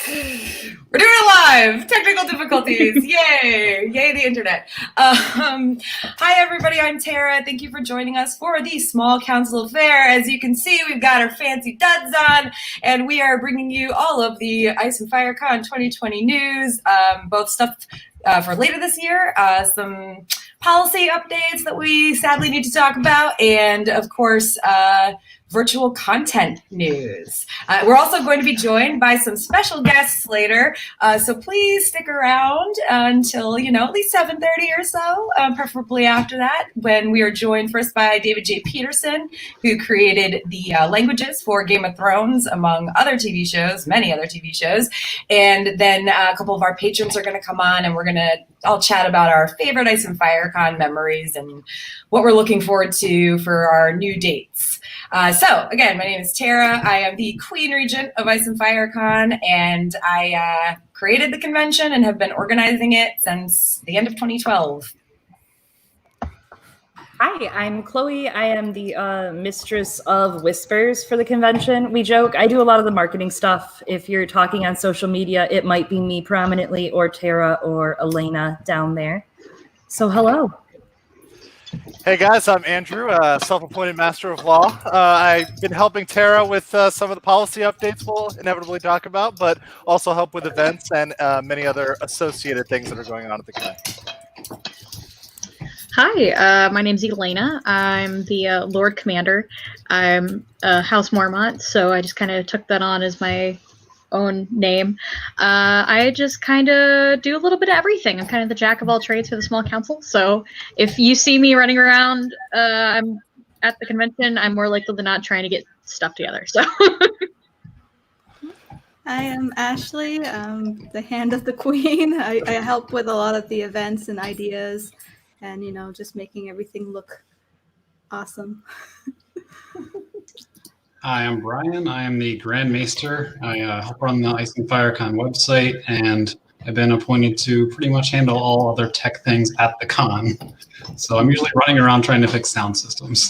We're doing it live! Technical difficulties! Yay! Yay, the internet. Hi, everybody. I'm Tara. Thank you for joining us for the Small Council Affair. As you can see, we've got our fancy duds on, and we are bringing you all of the Ice and Fire Con 2020 news, both stuff for later this year, some policy updates that we sadly need to talk about, and of course, virtual content news. We're also going to be joined by some special guests later, so please stick around until, at least 7:30 or so, preferably after that, when we are joined first by David J. Peterson, who created the languages for Game of Thrones, among other TV shows, many other TV shows. And then a couple of our patrons are going to come on, and we're going to all chat about our favorite Ice and Fire Con memories and what we're looking forward to for our new dates. So again, my name is Tara. I am the Queen Regent of Ice and Fire Con, and I created the convention and have been organizing it since the end of 2012. Hi, I'm Chloe. I am the mistress of whispers for the convention. We joke, I do a lot of the marketing stuff. If you're talking on social media, it might be me prominently, or Tara or Elena down there. So hello. Hey guys, I'm Andrew, self-appointed Master of Law. I've been helping Tara with some of the policy updates we'll inevitably talk about, but also help with events and many other associated things that are going on at the con. Hi, my name's Elena. I'm the Lord Commander. I'm a House Mormont, so I just kind of took that on as my own name. I just kind of do a little bit of everything. I'm kind of the jack of all trades for the small council. So if you see me running around I'm at the convention, I'm more likely than not trying to get stuff together. So I am Ashley, the hand of the queen. I help with a lot of the events and ideas and, just making everything look awesome. Hi, I'm Brian. I am the Grand Maester. I help run the Ice and Fire Con website, and I've been appointed to pretty much handle all other tech things at the con. So I'm usually running around trying to fix sound systems.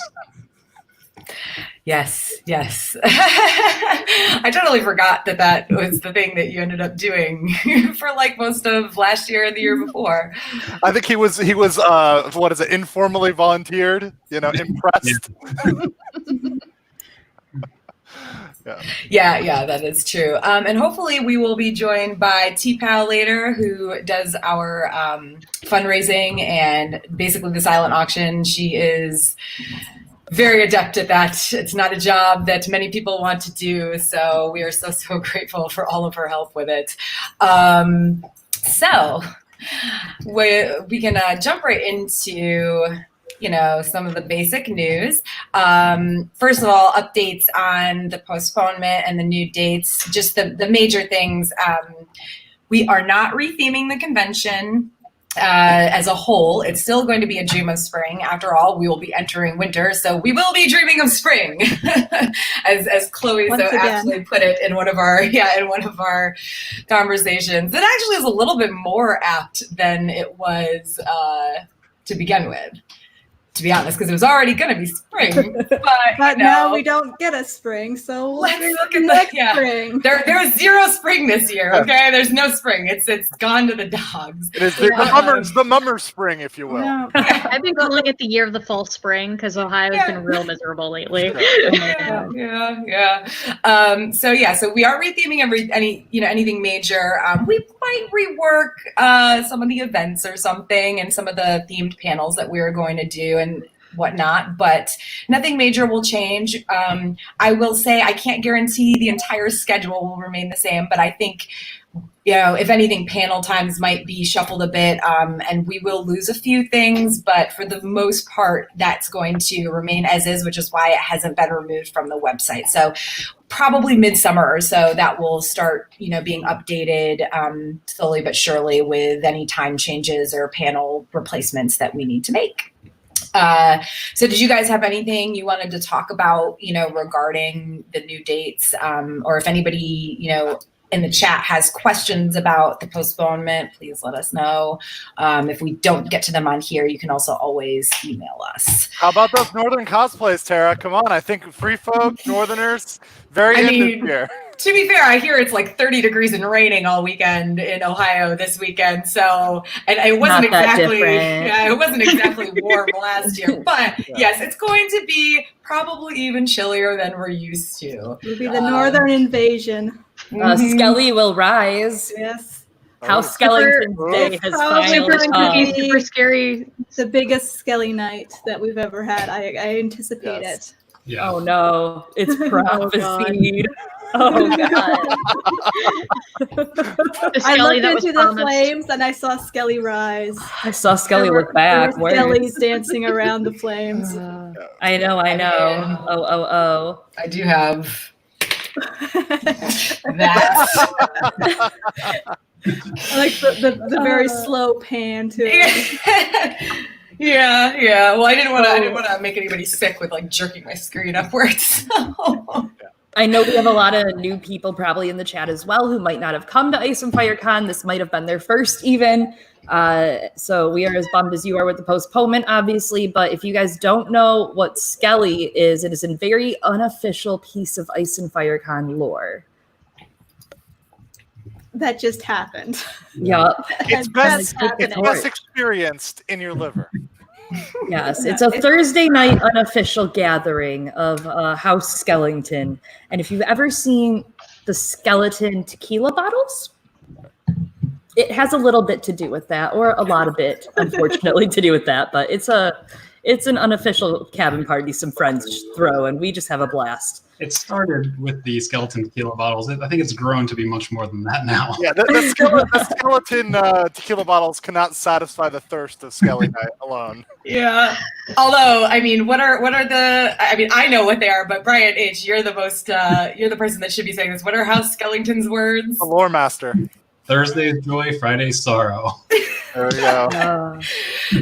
Yes. I totally forgot that was the thing that you ended up doing for like most of last year and the year before. I think he was informally volunteered, impressed. Yeah, that is true. And hopefully we will be joined by T-Pal later, who does our fundraising and basically the silent auction. She is very adept at that. It's not a job that many people want to do, so we are so grateful for all of her help with it. So we can jump right into some of the basic news. First of all, updates on the postponement and the new dates, just the major things. We are not retheming the convention as a whole. It's still going to be a dream of spring. After all, we will be entering winter, so we will be dreaming of spring, as Chloe so aptly put it in one of our conversations. It actually is a little bit more apt than it was to begin with, to be honest, because it was already going to be spring. But now we don't get a spring, so let's look at spring. There was zero spring this year, okay? There's no spring. It's gone to the dogs. It is the mummer spring, if you will. No. I've been calling it the year of the false spring because Ohio's been real miserable lately. Yeah. So we are retheming anything major. We might rework some of the events or something, and some of the themed panels that we are going to do and whatnot, but nothing major will change. I will say I can't guarantee the entire schedule will remain the same, but I think, if anything, panel times might be shuffled a bit, and we will lose a few things, but for the most part, that's going to remain as is, which is why it hasn't been removed from the website. So probably midsummer or so, that will start, being updated slowly but surely with any time changes or panel replacements that we need to make. So did you guys have anything you wanted to talk about, regarding the new dates, or if anybody, in the chat has questions about the postponement, please let us know. If we don't get to them on here, you can also always email us. How about those northern cosplays, Tara? Come on, I think free folk, northerners, very in this year. To be fair, I hear it's like 30 degrees and raining all weekend in Ohio this weekend. So, and it wasn't it wasn't exactly warm last year, but yes, it's going to be probably even chillier than we're used to. It'll be the northern invasion. Skelly will rise. Yes. House Skellington's Day has finally come. Super scary. The biggest Skelly night that we've ever had. I anticipate it. Yeah. Oh no, it's prophesied. Oh god. I looked into the flames and I saw Skelly rise. I saw Skelly look back. Skelly's dancing around the flames. I know. Oh. I do have that. I like the very slow pan to it. Yeah. Well, I didn't want to make anybody sick with like jerking my screen upwards. So. I know we have a lot of new people probably in the chat as well who might not have come to Ice and Fire Con. This might have been their first even. So we are as bummed as you are with the postponement, obviously. But if you guys don't know what Skelly is, it is a very unofficial piece of Ice and Fire Con lore. That just happened. Yup. It's best experienced in your liver. Yes, it's a Thursday night unofficial gathering of House Skellington. And if you've ever seen the skeleton tequila bottles, it has a little bit to do with that, or a lot of it, unfortunately, to do with that. But it's an unofficial cabin party some friends throw, and we just have a blast. It started with the skeleton tequila bottles. I think it's grown to be much more than that now. Yeah, the skeleton tequila bottles cannot satisfy the thirst of Skelly Night alone. Yeah. Although, I mean, what are the? I mean, I know what they are, but Brian H., you're the most. You're the person that should be saying this. What are House Skellington's words? The lore master. Thursday's joy, Friday's sorrow. There we go.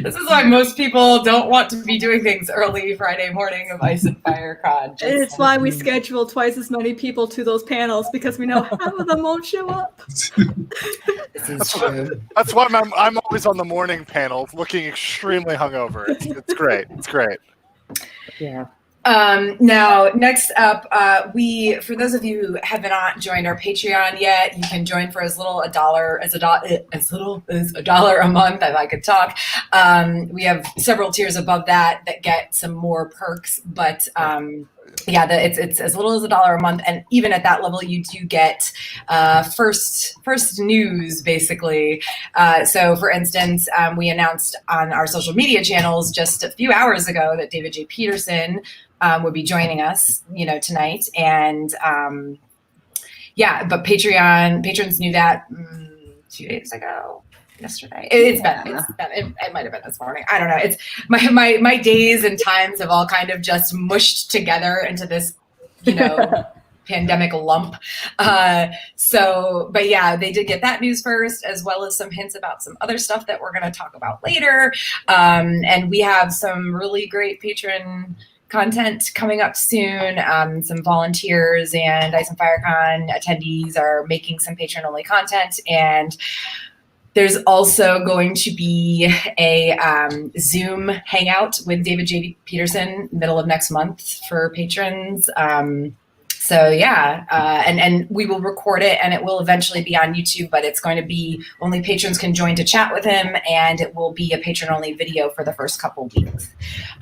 This is why most people don't want to be doing things early Friday morning of Ice and Fire Con. And it's why we schedule twice as many people to those panels, because we know half of them won't show up. This is true. That's why I'm always on the morning panel looking extremely hungover. It's great. It's great. Yeah. Now, next up, for those of you who have not joined our Patreon yet, you can join for as little as $1 a month. I could talk. We have several tiers above that get some more perks, but it's as little as $1 a month, and even at that level, you do get first news, basically. So, for instance, we announced on our social media channels just a few hours ago that David J. Peterson would be joining us, tonight, and but patrons knew that 2 days ago. Yesterday, it might have been this morning. I don't know. It's my days and times have all kind of just mushed together into this, pandemic lump. But yeah, they did get that news first, as well as some hints about some other stuff that we're going to talk about later. And we have some really great patron content coming up soon. Some volunteers and Ice and Fire Con attendees are making some patron-only content, and there's also going to be a Zoom hangout with David J. Peterson middle of next month for patrons. And we will record it, and it will eventually be on YouTube, but it's going to be only patrons can join to chat with him, and it will be a patron-only video for the first couple weeks.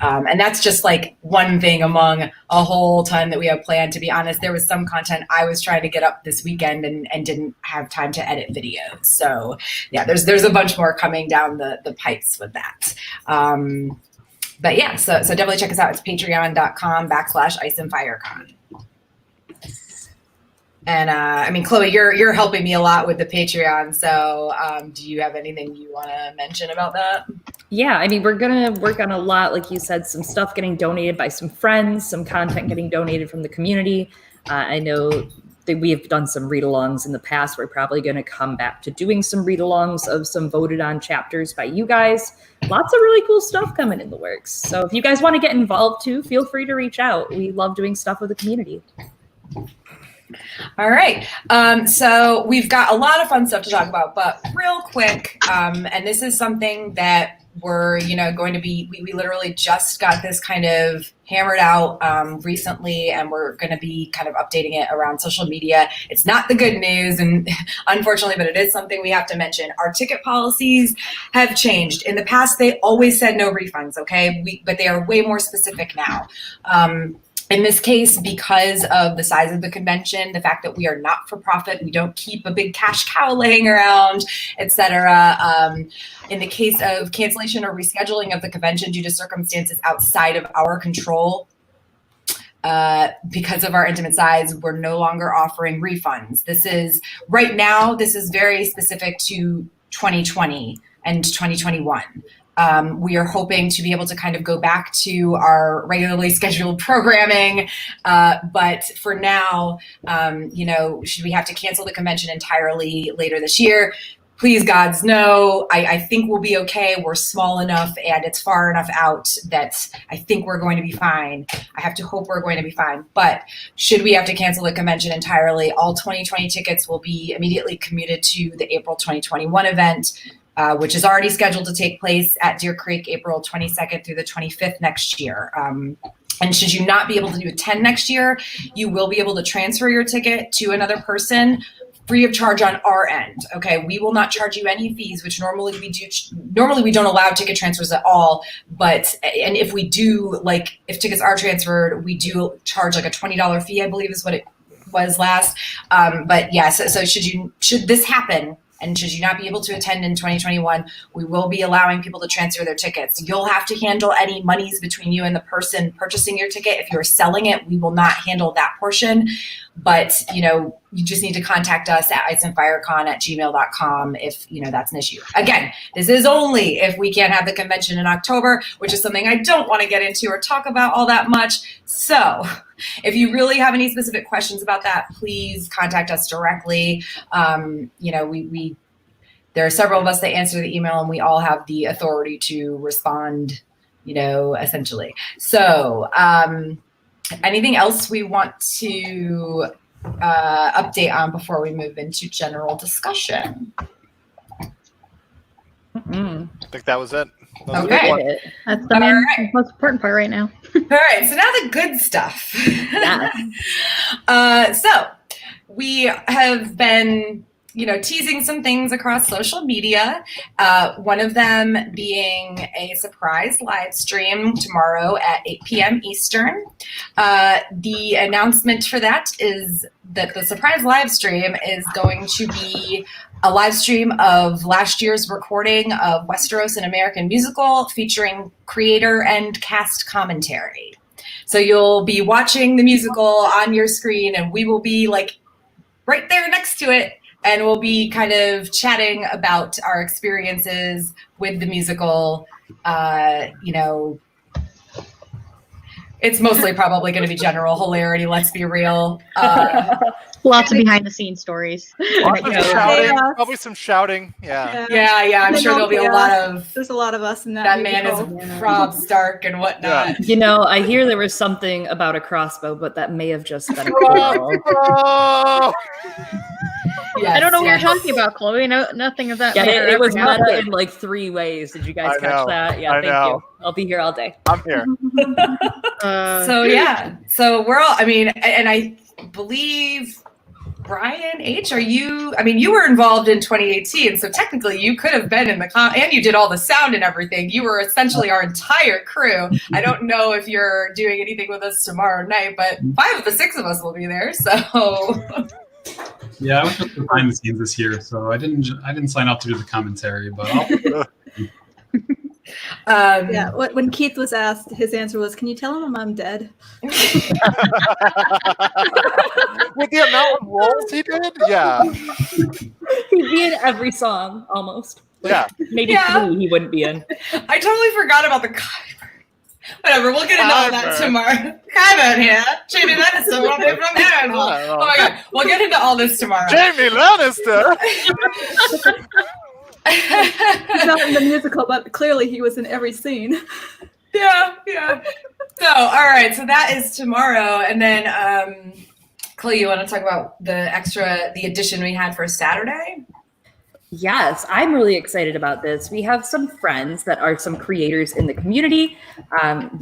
And that's just like one thing among a whole ton that we have planned. To be honest, there was some content I was trying to get up this weekend and didn't have time to edit videos. So yeah, there's a bunch more coming down the pipes with that. But yeah, so definitely check us out. It's patreon.com/Ice and Fire Con. And Chloe, you're helping me a lot with the Patreon. So do you have anything you want to mention about that? Yeah, we're going to work on a lot, like you said, some stuff getting donated by some friends, some content getting donated from the community. I know that we have done some read-alongs in the past. We're probably going to come back to doing some read-alongs of some voted on chapters by you guys. Lots of really cool stuff coming in the works. So if you guys want to get involved too, feel free to reach out. We love doing stuff with the community. All right. So we've got a lot of fun stuff to talk about, but real quick, and this is something that we're, going to be, we literally just got this kind of hammered out recently, and we're going to be kind of updating it around social media. It's not the good news, and unfortunately, but it is something we have to mention. Our ticket policies have changed. In the past, they always said no refunds, okay? But they are way more specific now. In this case, because of the size of the convention, the fact that we are not for profit, we don't keep a big cash cow laying around, etc. In the case of cancellation or rescheduling of the convention due to circumstances outside of our control, because of our intimate size, we're no longer offering refunds. This is very specific to 2020 and 2021. We are hoping to be able to kind of go back to our regularly scheduled programming. But for now, should we have to cancel the convention entirely later this year? Please, gods, no. I think we'll be okay. We're small enough and it's far enough out that I think we're going to be fine. I have to hope we're going to be fine. But should we have to cancel the convention entirely, all 2020 tickets will be immediately commuted to the April 2021 event, which is already scheduled to take place at Deer Creek, April 22nd through the 25th next year. And should you not be able to attend next year, you will be able to transfer your ticket to another person free of charge on our end. Okay, we will not charge you any fees, which normally we do. Normally we don't allow ticket transfers at all. And if we do, like if tickets are transferred, we do charge like a $20 fee, I believe is what it was last. But yeah, so should this happen, and should you not be able to attend in 2021, we will be allowing people to transfer their tickets. You'll have to handle any monies between you and the person purchasing your ticket. If you're selling it, we will not handle that portion. But, you just need to contact us at iceandfirecon@gmail.com if, that's an issue. Again, this is only if we can't have the convention in October, which is something I don't want to get into or talk about all that much. So if you really have any specific questions about that, please contact us directly. There are several of us that answer the email, and we all have the authority to respond, essentially. So anything else we want to update on before we move into general discussion? I think that was it. Okay. That's the most important part right now. All right. So now the good stuff. Yeah. So we have been, teasing some things across social media. One of them being a surprise live stream tomorrow at 8 p.m. Eastern. The announcement for that is that the surprise live stream is going to be a live stream of last year's recording of Westeros, an American Musical, featuring creator and cast commentary. So you'll be watching the musical on your screen, and we will be like right there next to it. And we'll be kind of chatting about our experiences with the musical. It's mostly probably going to be general hilarity, let's be real. Lots of behind the scenes stories. Probably some shouting. Yeah. Yeah. I'm sure there'll be There's a lot of us in that. That man is Rob Stark and whatnot. Yeah. I hear there was something about a crossbow, but that may have just been a crossbow. Yes, I don't know what you're talking about, Chloe. No, nothing of that. Yeah, it was happened. meta in like 3 ways. Did you guys catch that? Yeah, thank you. I'll be here all day. I'm here. So we're all, and I believe Brian H., you were involved in 2018, so technically you could have been in the and you did all the sound and everything. You were essentially our entire crew. I don't know if you're doing anything with us tomorrow night, but 5 of the 6 of us will be there, so. Yeah, I was just behind the scenes this year, so I didn't sign up to do the commentary, but I'll when Keith was asked, his answer was, "Can you tell him I'm dead?" With the amount of roles he did, yeah. He'd be in every song almost. Yeah. Maybe 3 he wouldn't be in. I totally forgot about the whatever, we'll get into all that tomorrow. Kyber here. Jamie Lannister will be from Harrenhal. Oh my god, we'll get into all this tomorrow. Jamie Lannister! He's not in the musical, but clearly he was in every scene. Yeah. So, all right, so that is tomorrow. And then Chloe, you want to talk about the addition we had for Saturday? Yes, I'm really excited about this. We have some friends that are some creators in the community.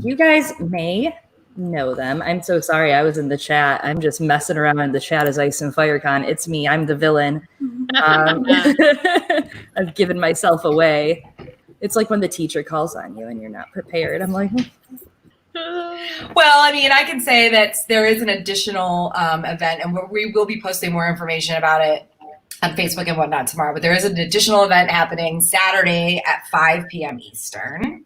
You guys may know them. I'm so sorry. I was in the chat. I'm just messing around in the chat as Ice and Fire Con. It's me. I'm the villain. I've given myself away. It's like when the teacher calls on you and you're not prepared. I'm like, Well, I mean, I can say that there is an additional event, and we will be posting more information about it on Facebook and whatnot tomorrow. But there is an additional event happening Saturday at 5 p.m. Eastern.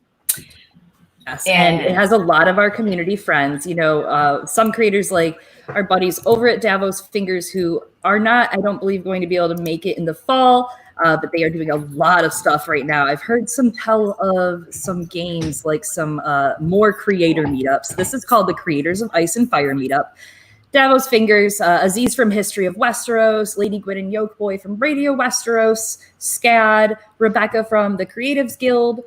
yes, and it has a lot of our community friends. You know, some creators like our buddies over at Davos Fingers who are not, I don't believe, going to be able to make it in the fall. But they are doing a lot of stuff right now. I've heard some tell of some games, like some more creator meetups. This is called the Creators of Ice and Fire Meetup. Davos Fingers, Aziz from History of Westeros, Lady Gwyn and Yolkboy from Radio Westeros, Scad, Rebecca from the Creatives Guild,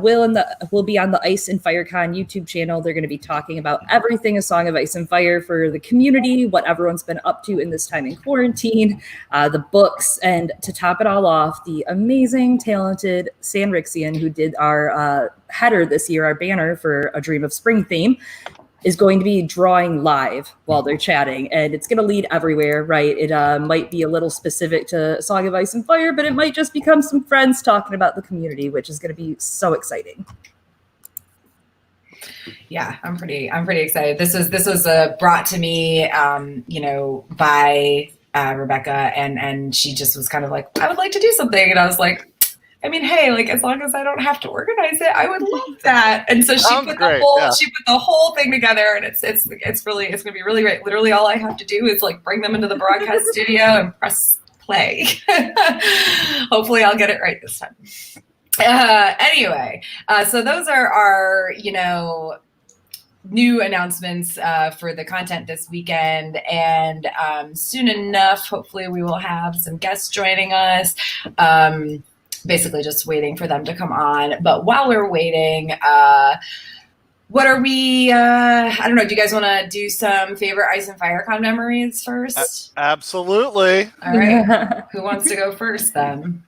will be on the Ice and Fire Con YouTube channel. They're going to be talking about everything A Song of Ice and Fire for the community, what everyone's been up to in this time in quarantine, the books, and to top it all off, the amazing, talented San Rixian, who did our header this year, our banner for A Dream of Spring theme, is going to be drawing live while they're chatting, and it's going to lead everywhere, right? It might be a little specific to Song of Ice and Fire, but it might just become some friends talking about the community, which is going to be so exciting. Yeah, I'm pretty excited. This was brought to me, by Rebecca, and she just was kind of like, I would like to do something, and I was like, I mean, hey, like as long as I don't have to organize it, I would love that. And so she put the whole thing together, and it's going to be really great. Literally, all I have to do is like bring them into the broadcast studio and press play. Hopefully, I'll get it right this time. Anyway, so those are our new announcements for the content this weekend, and soon enough, hopefully, we will have some guests joining us. Basically just waiting for them to come on. But while we're waiting, what are we, I don't know, do you guys want to do some favorite Ice and Fire Con memories first? Absolutely. All right. Who wants to go first then?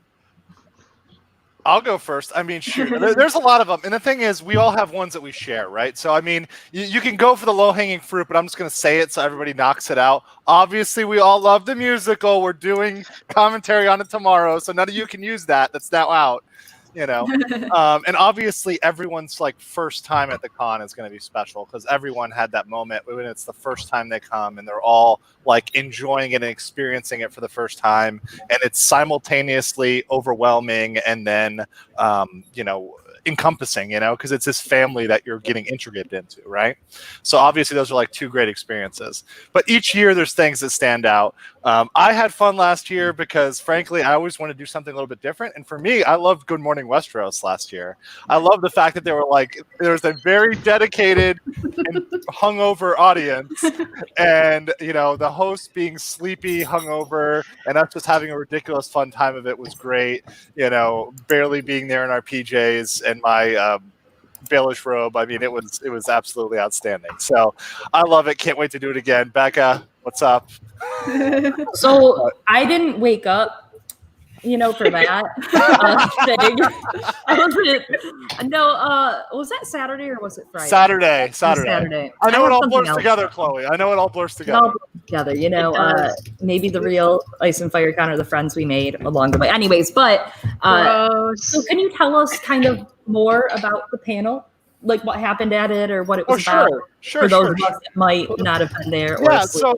I'll go first. I mean, shoot, there's a lot of them. And the thing is, we all have ones that we share, right? So, I mean, you can go for the low-hanging fruit, but I'm just going to say it so everybody knocks it out. Obviously, we all love the musical. We're doing commentary on it tomorrow, so none of you can use that. That's now out. And obviously everyone's like first time at the con is going to be special because everyone had that moment when it's the first time they come and they're all like enjoying it and experiencing it for the first time, and it's simultaneously overwhelming and then encompassing, because it's this family that you're getting integrated into, right? So obviously those are like two great experiences. But each year there's things that stand out. I had fun last year because, frankly, I always want to do something a little bit different. And for me, I loved Good Morning Westeros last year. I love the fact that there was a very dedicated and hungover audience, and the host being sleepy, hungover, and us just having a ridiculous fun time of it was great. Barely being there in our PJs and my Baelish robe. I mean, it was absolutely outstanding. So I love it. Can't wait to do it again. Becca, what's up? So I didn't wake up, for that thing. Was that Saturday or was it Friday? Saturday. I know it all blurs together, Chloe. I know it all blurs together. Maybe the real Ice and Fire Con are the friends we made along the way. Anyways, but so can you tell us kind of more about the panel? Like what happened at it or what it was about? Sure. For those of us that might not have been there. So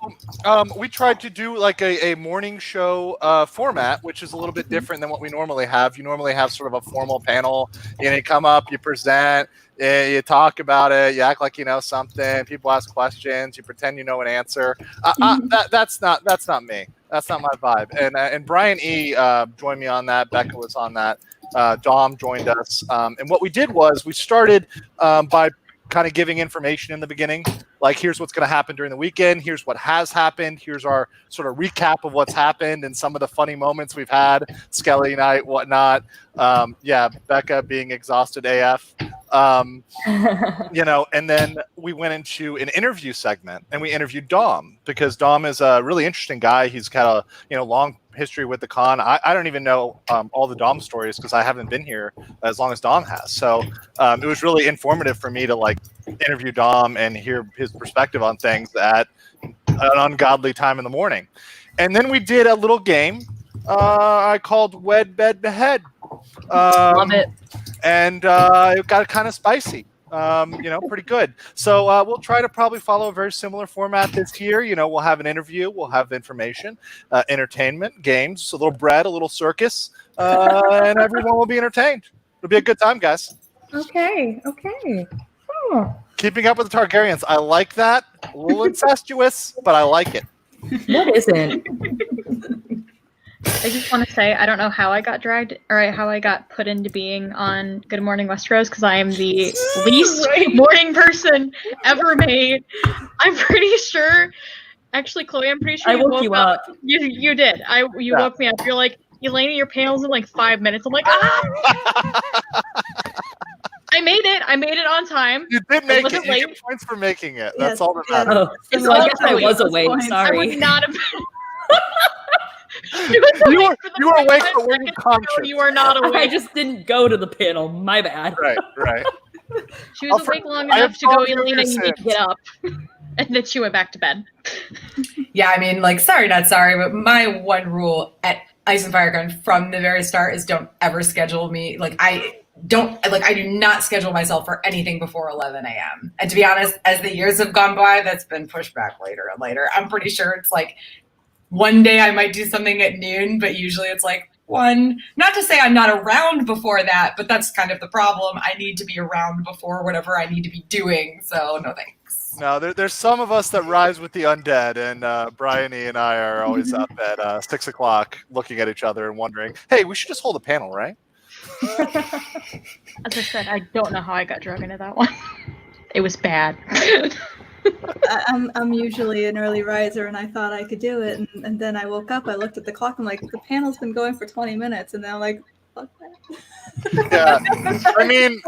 we tried to do like a morning show format, which is a little bit different than what we normally have. You normally have sort of a formal panel. You come up, you present, you talk about it, you act like you know something. People ask questions, you pretend you know an answer. That's not me. That's not my vibe. And Brian E. joined me on that. Becca was on that. Dom joined us. And what we did was we started by kind of giving information in the beginning, like here's what's going to happen during the weekend. Here's what has happened. Here's our sort of recap of what's happened and some of the funny moments we've had, Skelly night, whatnot. Becca being exhausted AF. And then we went into an interview segment and we interviewed Dom because Dom is a really interesting guy. He's got a long history with the con. I don't even know all the Dom stories because I haven't been here as long as Dom has. So it was really informative for me to interview Dom and hear his perspective on things at an ungodly time in the morning. And then we did a little game I called Wed, Bed, Behead. Love it. And it got kind of spicy. Pretty good. So we'll try to probably follow a very similar format this year. We'll have an interview, we'll have information, entertainment, games, a little bread, a little circus, and everyone will be entertained. It'll be a good time, guys. Okay. Oh. Keeping up with the Targaryens. I like that. A little incestuous, but I like it. What isn't? I just want to say I don't know how I got dragged or how I got put into being on Good Morning Westeros because I am the least morning person ever made. I'm pretty sure. Actually, Chloe, I'm pretty sure I woke you up. You did. You woke me up. You're like, Elena, your panel's in 5 minutes. I'm like, ah! I made it on time. You did make it. You Late. get points for making it. Yes, That's all that yes. matters. Oh, so I guess I was awake. Points. I Sorry. would not have. You were awake, but weren't conscious. You are not awake. I just didn't go to the panel. My bad. Right. She was awake long enough to go, Elena, you need to get up. And then she went back to bed. Yeah, I mean, sorry, not sorry, but my one rule at Ice and Fire Con from the very start is don't ever schedule me. I do not schedule myself for anything before 11 a.m. And to be honest, as the years have gone by, that's been pushed back later and later. I'm pretty sure it's one day I might do something at noon, but usually it's 1. Not to say I'm not around before that, but that's kind of the problem. I need to be around before whatever I need to be doing. So no thanks. No, there's some of us that rise with the undead, and Bryony and I are always up at 6 o'clock looking at each other and wondering, hey, we should just hold a panel, right? As I said, I don't know how I got drug into that one. It was bad. I'm usually an early riser, and I thought I could do it, and then I woke up. I looked at the clock. I'm like, the panel's been going for 20 minutes, and then I'm like, fuck that. Yeah, I mean,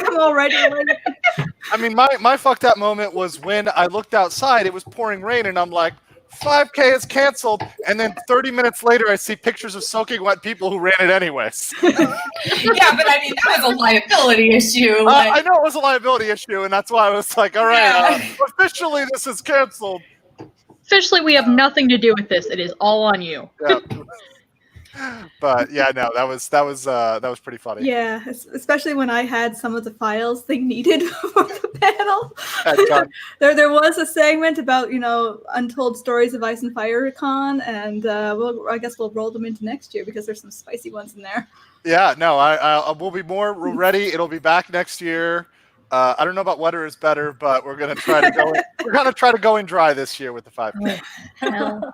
I'm already. I mean, my fucked up moment was when I looked outside. It was pouring rain, and I'm like, 5K is canceled, and then 30 minutes later, I see pictures of soaking wet people who ran it anyways. Yeah, but I mean, that was a liability issue. I know it was a liability issue, and that's why I was like, all right, officially this is canceled. Officially, we have nothing to do with this. It is all on you. Yeah. But yeah, no, that was pretty funny. Yeah, especially when I had some of the files they needed for the panel. There was a segment about untold stories of Ice and Fire Con, and I guess we'll roll them into next year because there's some spicy ones in there. Yeah, no, I will be more ready. It'll be back next year. I don't know about wetter is better, but we're gonna try to go in dry this year with the 5K. Hell.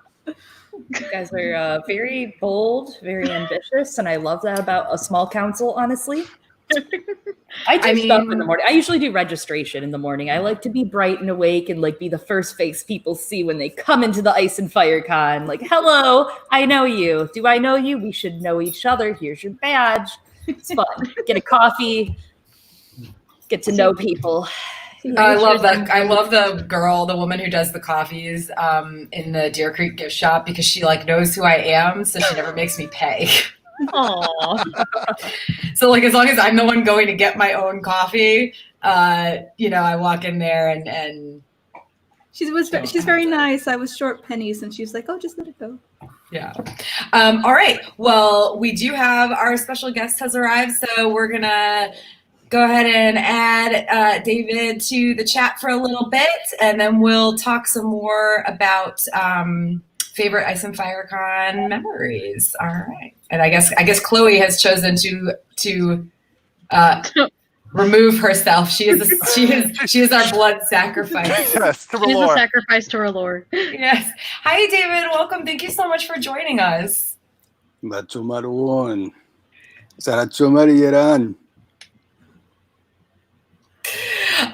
You guys are very bold, very ambitious, and I love that about a small council, honestly. I do stuff in the morning. I usually do registration in the morning. I like to be bright and awake and be the first face people see when they come into the Ice and Fire Con. Hello, I know you. Do I know you? We should know each other. Here's your badge. It's fun. Get a coffee. Get to know people. I love that. I love the woman who does the coffees in the Deer Creek gift shop because she knows who I am, so she never makes me pay. Aww. So as long as I'm the one going to get my own coffee, I walk in there and she's very nice. I was short pennies, and she's like, "Oh, just let it go." Yeah. All right. Well, we do have our special guest has arrived, so we're gonna go ahead and add David to the chat for a little bit, and then we'll talk some more about favorite Ice and Fire Con memories. All right. And I guess Chloe has chosen to remove herself. She is our blood sacrifice. Yes, to She's a Lord. sacrifice to our Lord. Yes. Hi, David. Welcome. Thank you so much for joining us. Macho Maruon. Saracho Mariaran.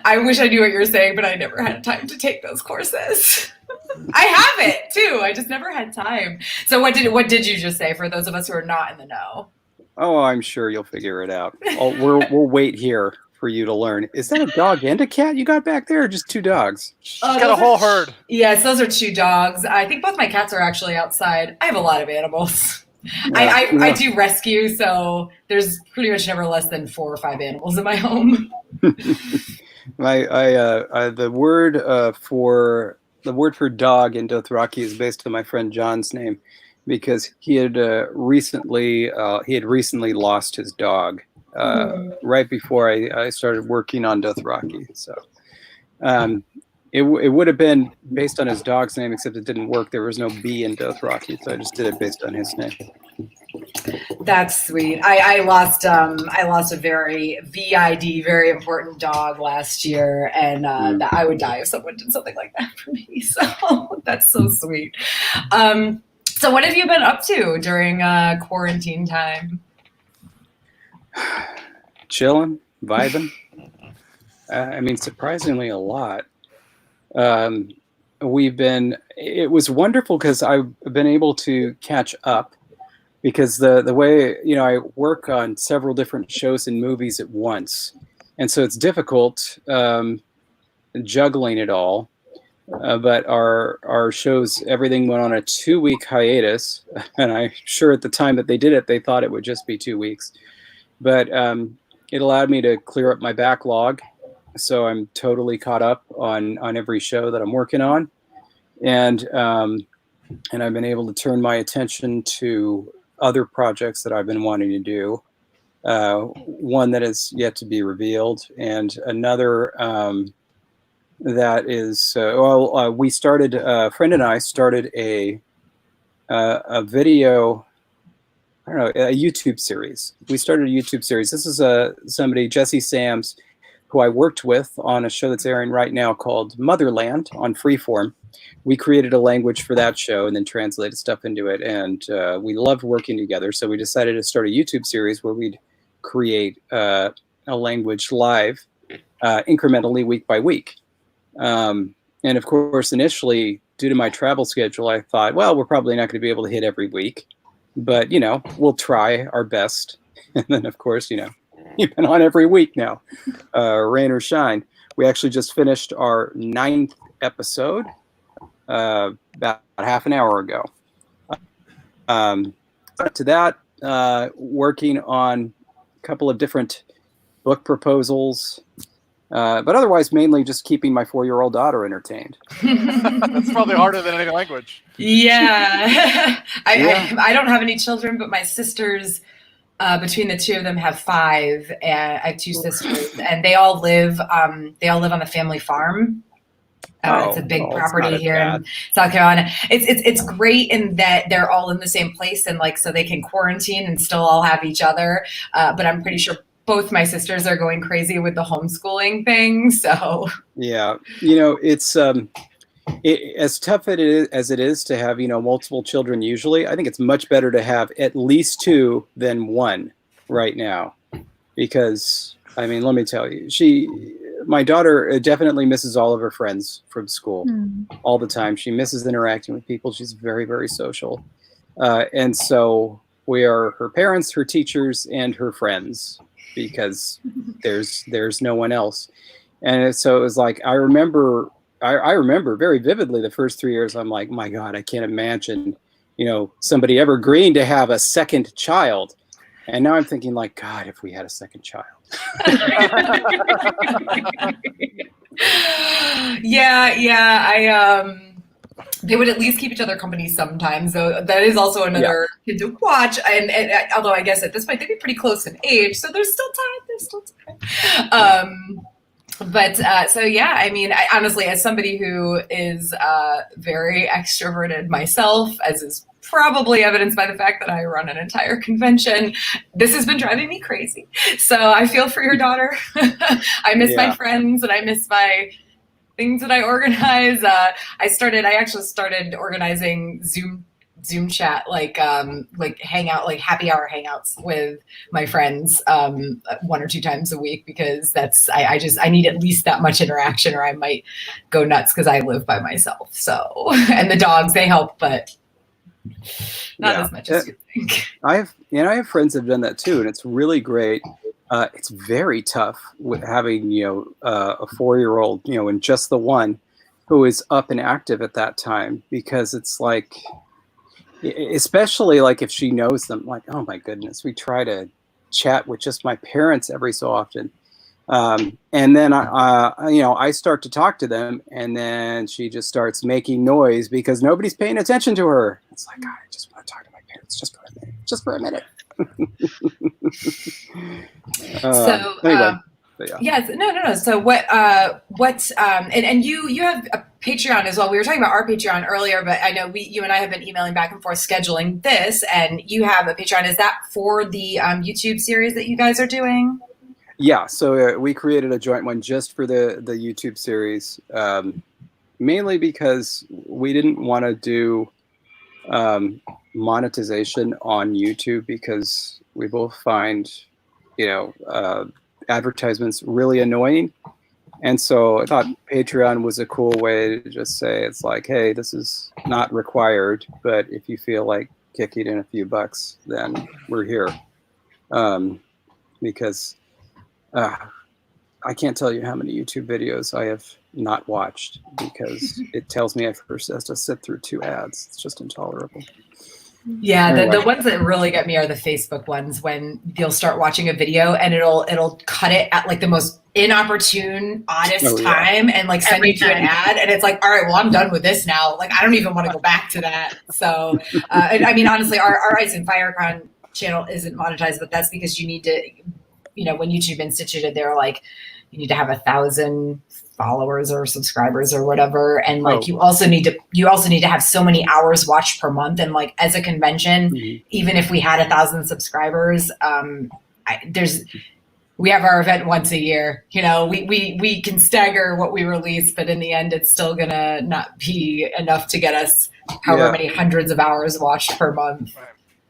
I wish I knew what you were saying, but I never had time to take those courses. I have it too. I just never had time. So what did you just say for those of us who are not in the know? Oh, I'm sure you'll figure it out. We'll wait here for you to learn. Is that a dog and a cat you got back there, or just two dogs? She's got a whole herd. Yes, those are 2 dogs. I think both my cats are actually outside. I have a lot of animals. I do rescue, so there's pretty much never less than 4 or 5 animals in my home. The word for dog in Dothraki is based on my friend John's name, because he had recently lost his dog right before I started working on Dothraki. So it would have been based on his dog's name, except it didn't work. There was no B in Dothraki, so I just did it based on his name. That's sweet. I lost a very very important dog last year, and I would die if someone did something like that for me. So that's so sweet. So what have you been up to during quarantine time? Chilling, vibing. I mean, surprisingly a lot. It was wonderful because I've been able to catch up, because the way, I work on several different shows and movies at once. And so it's difficult juggling it all. But our shows, everything went on a 2-week hiatus. And I'm sure at the time that they did it, they thought it would just be 2 weeks. But it allowed me to clear up my backlog. So I'm totally caught up on every show that I'm working on. And I've been able to turn my attention to other projects that I've been wanting to do. One that is yet to be revealed, and another that is we started. A friend and I started a video. I don't know, a YouTube series. We started a YouTube series. This is somebody, Jesse Sams, who I worked with on a show that's airing right now called Motherland on Freeform. We created a language for that show and then translated stuff into it, and we loved working together. So we decided to start a YouTube series where we'd create a language live, incrementally, week by week. And of course, initially, due to my travel schedule, I thought, well, we're probably not going to be able to hit every week, but we'll try our best. And then, of course, you've been on every week now, rain or shine. We actually just finished our 9th episode about half an hour ago. To that, working on a couple of different book proposals, but otherwise mainly just keeping my 4-year-old daughter entertained. That's probably harder than any language. Yeah. I don't have any children, but my sisters, between the 2 of them, have 5, and I have 2 sisters, and they all live on the family farm. It's a big property here in South Carolina. It's great in that they're all in the same place, and so they can quarantine and still all have each other. But I'm pretty sure both my sisters are going crazy with the homeschooling thing. So yeah, it's as tough as it is to have multiple children. Usually, I think it's much better to have at least 2 than 1 right now, because I mean, let me tell you, my daughter definitely misses all of her friends from school all the time. She misses interacting with people. She's very, very social. And so we are her parents, her teachers, and her friends, because there's no one else. And so it was like, I remember very vividly the first 3 years. I'm like, my God, I can't imagine, somebody ever agreeing to have a second child. And now I'm thinking, like, God, if we had a second child. Yeah. They would at least keep each other company sometimes. So that is also another kid to watch. And although I guess at this point they'd be pretty close in age, so there's still time. So yeah, I mean, I honestly, as somebody who is very extroverted myself, as is probably evidenced by the fact that I run an entire convention, this has been driving me crazy. So I feel for your daughter. I miss my friends, and I miss my things that I organize. I actually started organizing Zoom chat, like hangout, like happy hour hangouts with my friends 1 or 2 times a week, because I need at least that much interaction, or I might go nuts, because I live by myself. So, and the dogs, they help, but Not as much as you think. I have friends that have done that too, and it's really great. It's very tough with having a 4-year-old and just the one who is up and active at that time, because it's like, especially like if she knows them, like, oh my goodness, we try to chat with just my parents every so often. And then I start to talk to them, and then she just starts making noise because nobody's paying attention to her. It's like, God, I just want to talk to my parents just for a minute. Anyway. Yes, no. So what? And you have a Patreon as well. We were talking about our Patreon earlier, but I know you and I have been emailing back and forth scheduling this, and you have a Patreon. Is that for the YouTube series that you guys are doing? Yeah, so we created a joint one just for the YouTube series, mainly because we didn't want to do monetization on YouTube, because we both find, advertisements really annoying. And so I thought Patreon was a cool way to just say, it's like, hey, this is not required, but if you feel like kicking in a few bucks, then we're here. Because I can't tell you how many YouTube videos I have not watched because it tells me I first have to sit through 2 ads. It's just intolerable. Yeah, Anyway. the ones that really get me are the Facebook ones, when you'll start watching a video and it'll cut it at like the most inopportune, oddest time and like send you to an ad, and it's like, all right, well, I'm done with this now. Like, I don't even want to go back to that. So, and I mean, honestly, our Ice and Fire Con channel isn't monetized, but that's because you need to, when YouTube instituted, they're like, you need to have 1,000 followers or subscribers or whatever, and like you also need to have so many hours watched per month. And like, as a convention, even if we had 1,000 subscribers, we have our event once a year. We can stagger what we release, but in the end, it's still gonna not be enough to get us however many hundreds of hours watched per month.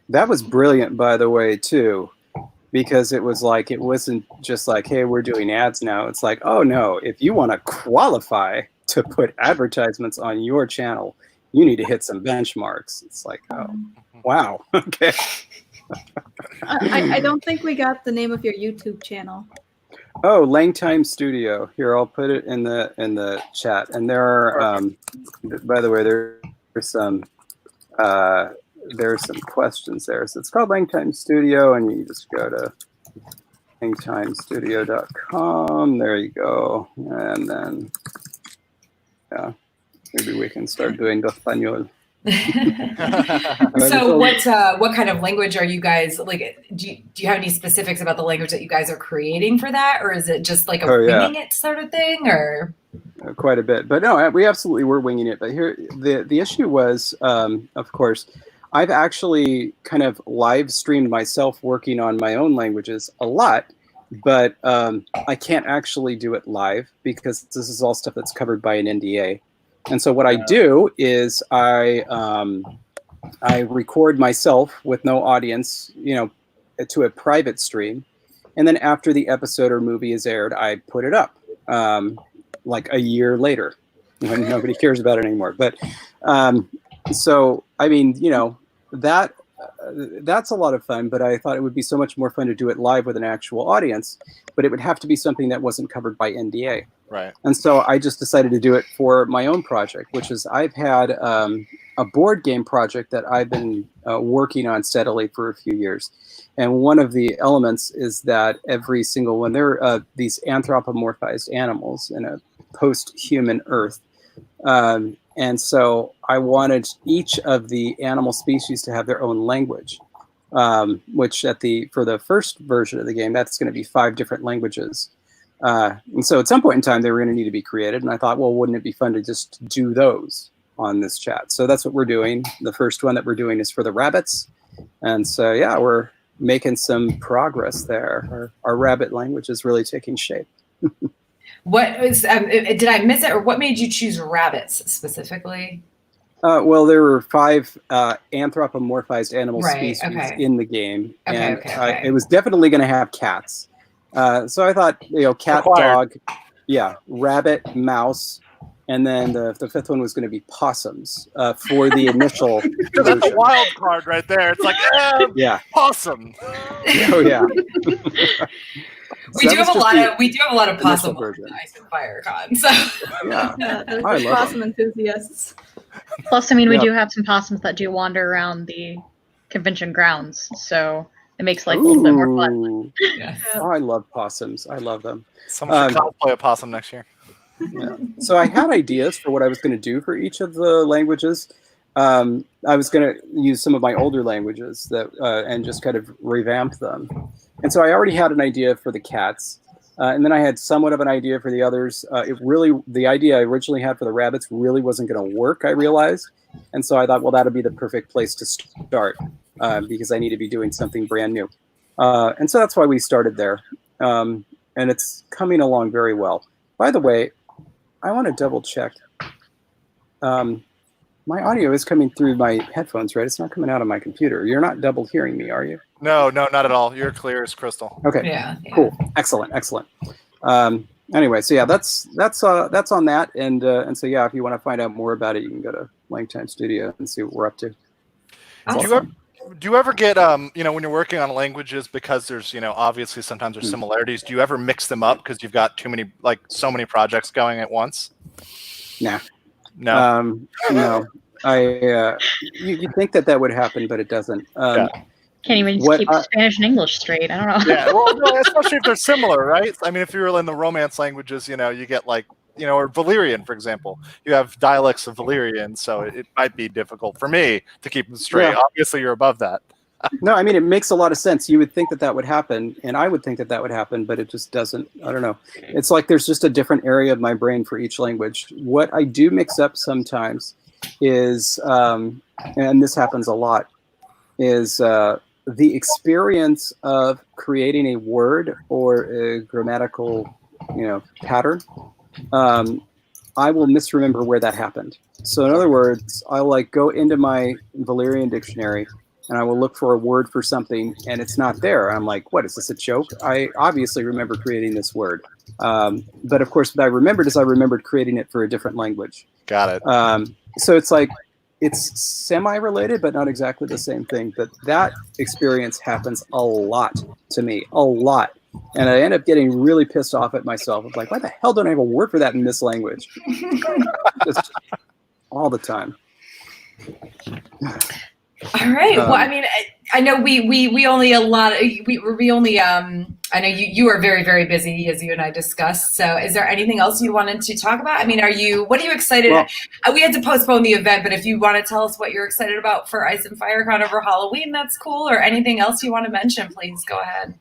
That was brilliant, by the way, too. Because it was like, it wasn't just like, hey, we're doing ads now. It's like, oh no, if you want to qualify to put advertisements on your channel, you need to hit some benchmarks. It's like, oh, wow, okay. I don't think we got the name of your YouTube channel. Oh, Langtime Studio. Here, I'll put it in the chat. And there are, by the way, there's some questions there. So it's called Langtime Studio, and you just go to langtimestudio.com. There you go. And then, maybe we can start doing the español. So what kind of language are you guys, like, do you have any specifics about the language that you guys are creating for that, or is it just like a winging it sort of thing, or? Quite a bit, but no, we absolutely were winging it. But here, the issue was, of course, I've actually kind of live streamed myself working on my own languages a lot, but I can't actually do it live because this is all stuff that's covered by an NDA. And so what I do is I record myself with no audience, to a private stream. And then after the episode or movie is aired, I put it up like a year later when nobody cares about it anymore. But so, I mean, that's a lot of fun, but I thought it would be so much more fun to do it live with an actual audience, but it would have to be something that wasn't covered by NDA. Right. And so I just decided to do it for my own project, which is I've had a board game project that I've been working on steadily for a few years. And one of the elements is that every single one, there are these anthropomorphized animals in a post-human Earth. And so I wanted each of the animal species to have their own language, which for the first version of the game, that's going to be 5 different languages. And so at some point in time, they were going to need to be created. And I thought, well, wouldn't it be fun to just do those on this chat? So that's what we're doing. The first one that we're doing is for the rabbits. And so, yeah, we're making some progress there. Our rabbit language is really taking shape. What was, did I miss it, or what made you choose rabbits specifically? Well, there were 5 anthropomorphized animal species in the game. And it was definitely going to have cats. So I thought, cat, dog, rabbit, mouse, and then the fifth one was going to be possums for the initial. That's a wild card right there. It's like, yeah, possum. Oh yeah. We do have a lot of possum on the Ice and Fire Con. So yeah, there's I love possum them. enthusiasts. Plus, I mean, we do have some possums that do wander around the convention grounds, so it makes life a little bit more fun. Ooh. yes. Oh, I love possums. I love them. Someone should cosplay a possum next year. Yeah. So I had ideas for what I was going to do for each of the languages. I was going to use some of my older languages that and just kind of revamp them. And so I already had an idea for the cats. And then I had somewhat of an idea for the others. The idea I originally had for the rabbits really wasn't going to work, I realized. And so I thought, well, that'll be the perfect place to start because I need to be doing something brand new. And so that's why we started there. And it's coming along very well. By the way, I want to double check. My audio is coming through my headphones, right? It's not coming out of my computer. You're not double hearing me, are you? No, not at all. You're clear as crystal. Okay. Yeah. Cool. Excellent. Anyway, so yeah, that's on that, and so yeah, if you want to find out more about it, you can go to Langtime Studio and see what we're up to. Awesome. Do you ever get when you're working on languages, because there's obviously sometimes there's similarities, do you ever mix them up because you've got so many projects going at once? Nah. No. No. You think that would happen, but it doesn't. Can't even keep Spanish and English straight. I don't know. Yeah, well, no, especially if they're similar, right? I mean, if you're in the Romance languages, you get or Valyrian, for example. You have dialects of Valyrian, so it might be difficult for me to keep them straight. Yeah. Obviously, you're above that. No, I mean, it makes a lot of sense. You would think that would happen, and I would think that would happen, but it just doesn't. I don't know. It's like there's just a different area of my brain for each language. What I do mix up sometimes is, and this happens a lot, is the experience of creating a word or a grammatical, pattern. I will misremember where that happened. So in other words, I'll go into my Valyrian dictionary and I will look for a word for something and it's not there. I'm like, what, is this a joke? I obviously remember creating this word. But of course, what I remembered creating it for a different language. Got it. So it's it's semi-related, but not exactly the same thing. But that experience happens a lot to me, a lot. And I end up getting really pissed off at myself. I'm like, why the hell don't I have a word for that in this language? Just all the time. All right. Well, I mean, I know we only I know you are very, very busy, as you and I discussed. So is there anything else you wanted to talk about? I mean, what are you excited about? We had to postpone the event, but if you want to tell us what you're excited about for Ice and Fire Con over Halloween, that's cool. Or anything else you want to mention, please go ahead.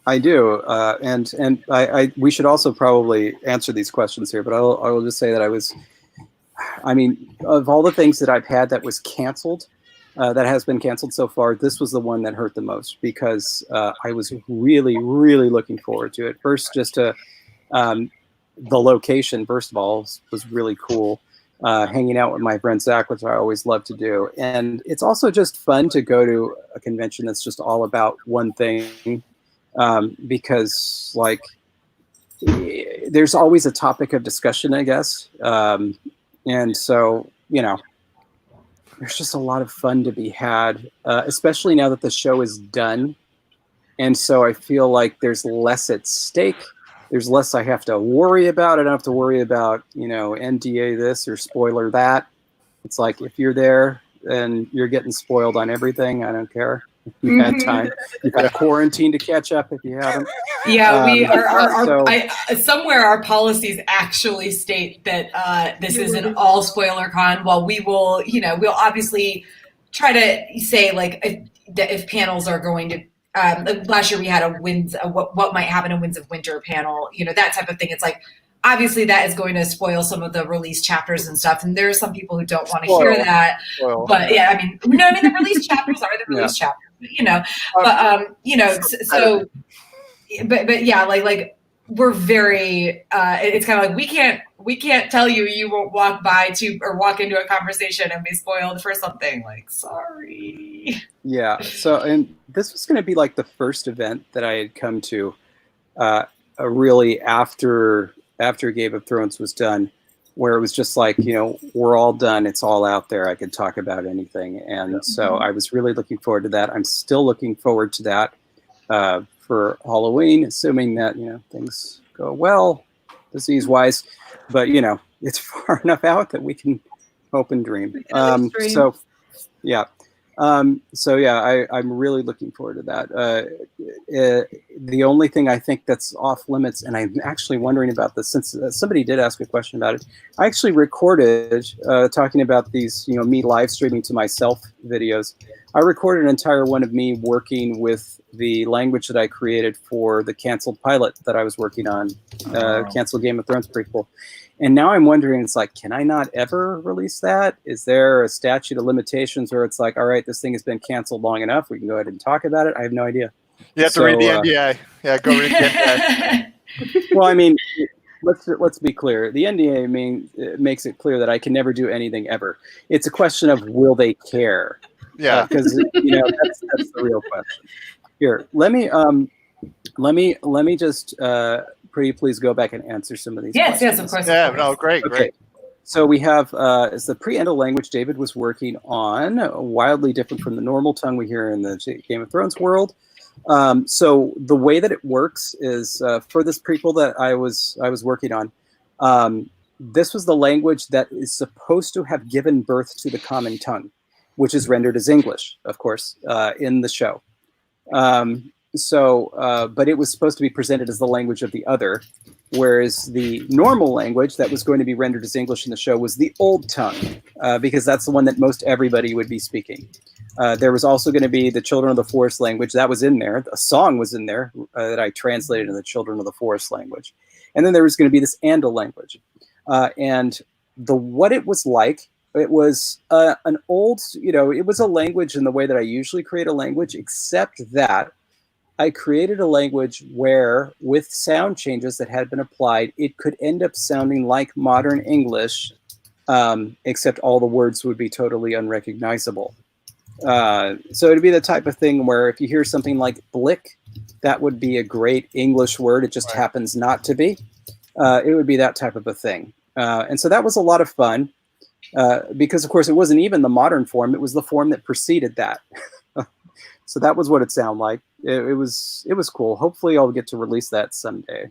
I do. And we should also probably answer these questions here, but I will just say that of all the things that I've had that was canceled, that has been canceled so far, this was the one that hurt the most because I was really, really looking forward to it. First, just to the location, first of all, was really cool. Hanging out with my friend Zach, which I always love to do. And it's also just fun to go to a convention that's just all about one thing because, there's always a topic of discussion, I guess. And so, there's just a lot of fun to be had, especially now that the show is done. And so I feel like there's less at stake. There's less I have to worry about. I don't have to worry about, NDA this or spoiler that. It's like if you're there and you're getting spoiled on everything, I don't care. If you've had time. You've got a quarantine to catch up if you haven't. Yeah, we are. Somewhere our policies actually state that this is an all spoiler con. While we will, we'll obviously try to say if panels are going to. Last year we had a what might happen in Winds of Winter panel, that type of thing. It's obviously that is going to spoil some of the release chapters and stuff. And there are some people who don't want to hear that. But yeah, the release chapters are the release chapters, but yeah, we're very, it's kind of we can't tell you won't walk by or walk into a conversation and be spoiled for something. Sorry. Yeah. So, and this was going to be the first event that I had come to really after Game of Thrones was done. where it was just like, we're all done. It's all out there. I could talk about anything. And so I was really looking forward to that. I'm still looking forward to that for Halloween, assuming that, things go well, disease-wise. But, it's far enough out that we can hope and dream. So, yeah. I'm really looking forward to that. The only thing I think that's off limits, and I'm actually wondering about this since somebody did ask a question about it. I actually recorded talking about these, me live streaming to myself videos. I recorded an entire one of me working with the language that I created for the canceled pilot that I was working on, canceled Game of Thrones prequel. And now I'm wondering, it's like, can I not ever release that? Is there a statute of limitations where it's like, all right, this thing has been canceled long enough, we can go ahead and talk about it? I have no idea. You have to read the NDA. Yeah, go read the NDA. Well, I mean, let's be clear. The NDA makes it clear that I can never do anything ever. It's a question of will they care? Yeah, because that's the real question. Here, let me just pretty please go back and answer some of these questions. Yes, of course. Yeah, no, great, Okay. great. So we have it's the pre-Endo language David was working on, wildly different from the normal tongue we hear in the Game of Thrones world. So the way that it works is for this prequel that I was working on, this was the language that is supposed to have given birth to the common tongue, which is rendered as English, of course, in the show. But it was supposed to be presented as the language of the other, whereas the normal language that was going to be rendered as English in the show was the Old Tongue, because that's the one that most everybody would be speaking. There was also going to be the Children of the Forest language. That was in there. A song was in there that I translated in the Children of the Forest language. And then there was going to be this Andal language. And what it was like, it was an old, it was a language in the way that I usually create a language, except that I created a language where, with sound changes that had been applied, it could end up sounding like modern English, except all the words would be totally unrecognizable. So it'd be the type of thing where if you hear something like blick, that would be a great English word. It just happens not to be. It would be that type of a thing. And so that was a lot of fun because, of course, it wasn't even the modern form. It was the form that preceded that. So that was what it sounded like. It was cool. Hopefully I'll get to release that someday.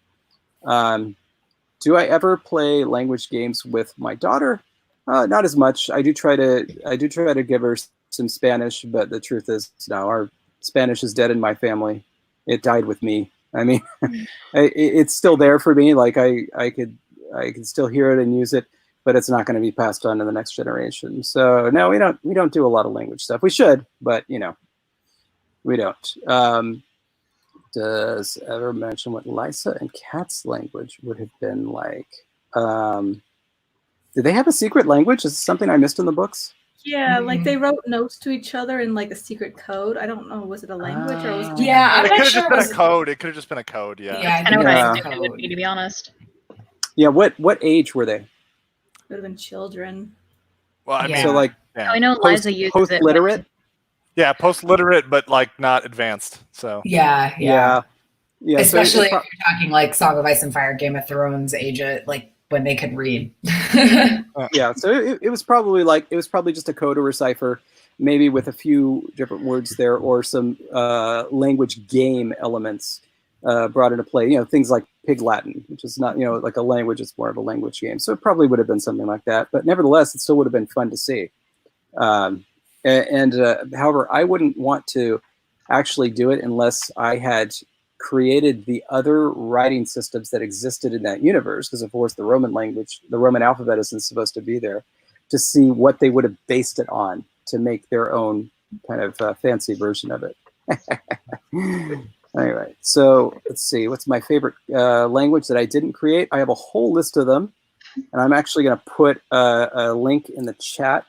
Do I ever play language games with my daughter? Not as much. I do try to give her some Spanish, but the truth is, no, our Spanish is dead in my family. It died with me. I mean, it's still there for me. Like I could still hear it and use it, but it's not going to be passed on to the next generation. So no, we don't do a lot of language stuff. We should, but we don't. Does ever mention what Lysa and Kat's language would have been like? Did they have a secret language? Is this something I missed in the books? Yeah, like they wrote notes to each other in like a secret code. I don't know, was it a language or was it? Yeah, I'm it not could have sure. just been a code. It could have just been a code. Yeah. Yeah, I know what I Yeah. think it would be, to be honest. Yeah. What age were they? Would have been children. Well, I Yeah. mean, So like yeah. I know Liza uses it. post-literate. Yeah, post-literate, but like not advanced. So Yeah. Yeah. So Especially if you're talking like Song of Ice and Fire, Game of Thrones age, like when they could read. Yeah, so it was probably just a code or a cipher, maybe with a few different words there or some language game elements brought into play. Things like Pig Latin, which is not like a language; it's more of a language game. So it probably would have been something like that. But nevertheless, it still would have been fun to see. However, I wouldn't want to actually do it unless I had created the other writing systems that existed in that universe, because of course the Roman language, the Roman alphabet isn't supposed to be there, to see what they would have based it on to make their own kind of fancy version of it. Anyway, so let's see, what's my favorite language that I didn't create? I have a whole list of them, and I'm actually going to put a link in the chat.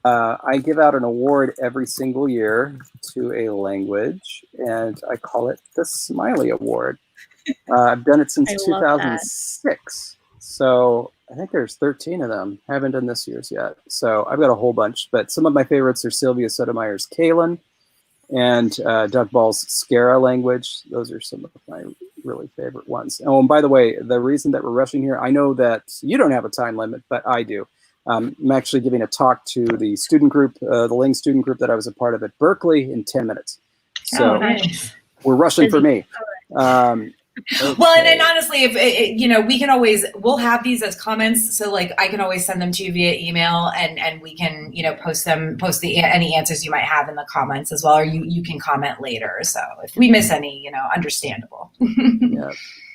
I give out an award every single year to a language, and I call it the Smiley Award. I've done it since 2006, so I think there's 13 of them. I haven't done this year's yet, so I've got a whole bunch, but some of my favorites are Sylvia Sotomayer's Kalen and Doug Ball's Skara language. Those are some of my really favorite ones. Oh, and by the way, the reason that we're rushing here, I know that you don't have a time limit, but I do. I'm actually giving a talk to the student group, the Ling student group that I was a part of at Berkeley in 10 minutes. So nice. we're rushing for me. Okay. Well, and honestly, if you know, we'll have these as comments, so like I can always send them to you via email, and we can, you know, post any answers you might have in the comments as well, or you can comment later. So if we miss any, you know, understandable. Yeah,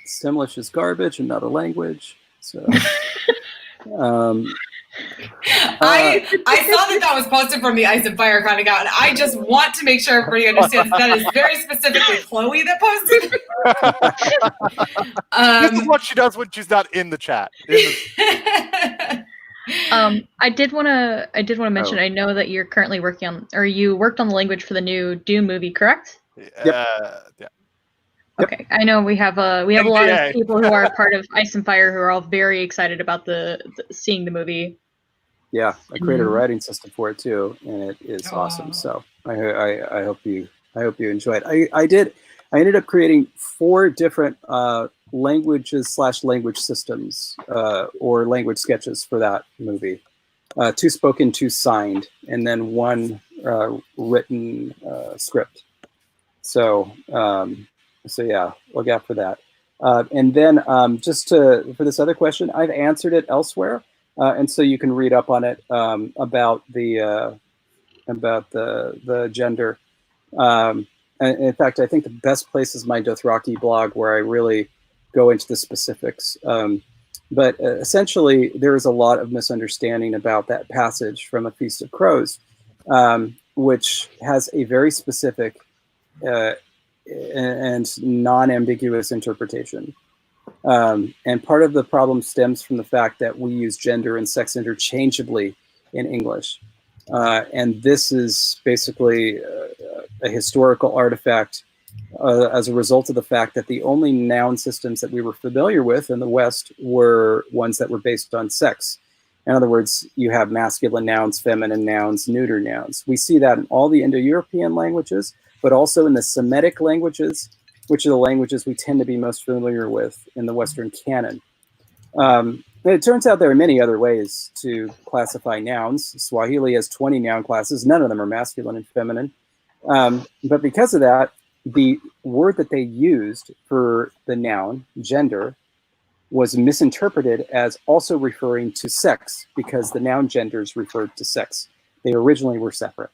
Simlish is garbage, another language. So. I saw that was posted from the Ice Fire Con account, and I just want to make sure everybody understands that is very specifically Chloe that posted. This is what she does when she's not in the chat. I did want to mention. I know that you're currently working on, or you worked on the language for the new Doom movie, correct? Yeah. Okay, I know we have a lot of people who are part of Ice and Fire who are all very excited about seeing the movie. Yeah, I created a writing system for it too, and it is awesome. So I hope you enjoy it. I ended up creating 4 different languages / language systems or language sketches for that movie. 2 spoken, 2 signed, and then 1 written script. So yeah, look out for that. And then just for this other question, I've answered it elsewhere. And so you can read up on it about the gender. And in fact, I think the best place is my Dothraki blog, where I really go into the specifics. But essentially, there is a lot of misunderstanding about that passage from A Feast of Crows, which has a very specific and non-ambiguous interpretation. And part of the problem stems from the fact that we use gender and sex interchangeably in English. And this is basically a historical artifact as a result of the fact that the only noun systems that we were familiar with in the West were ones that were based on sex. In other words, you have masculine nouns, feminine nouns, neuter nouns. We see that in all the Indo-European languages, but also in the Semitic languages, which are the languages we tend to be most familiar with in the Western canon. It turns out there are many other ways to classify nouns. Swahili has 20 noun classes. None of them are masculine and feminine. But because of that, the word that they used for the noun, gender, was misinterpreted as also referring to sex, because the noun genders referred to sex. They originally were separate.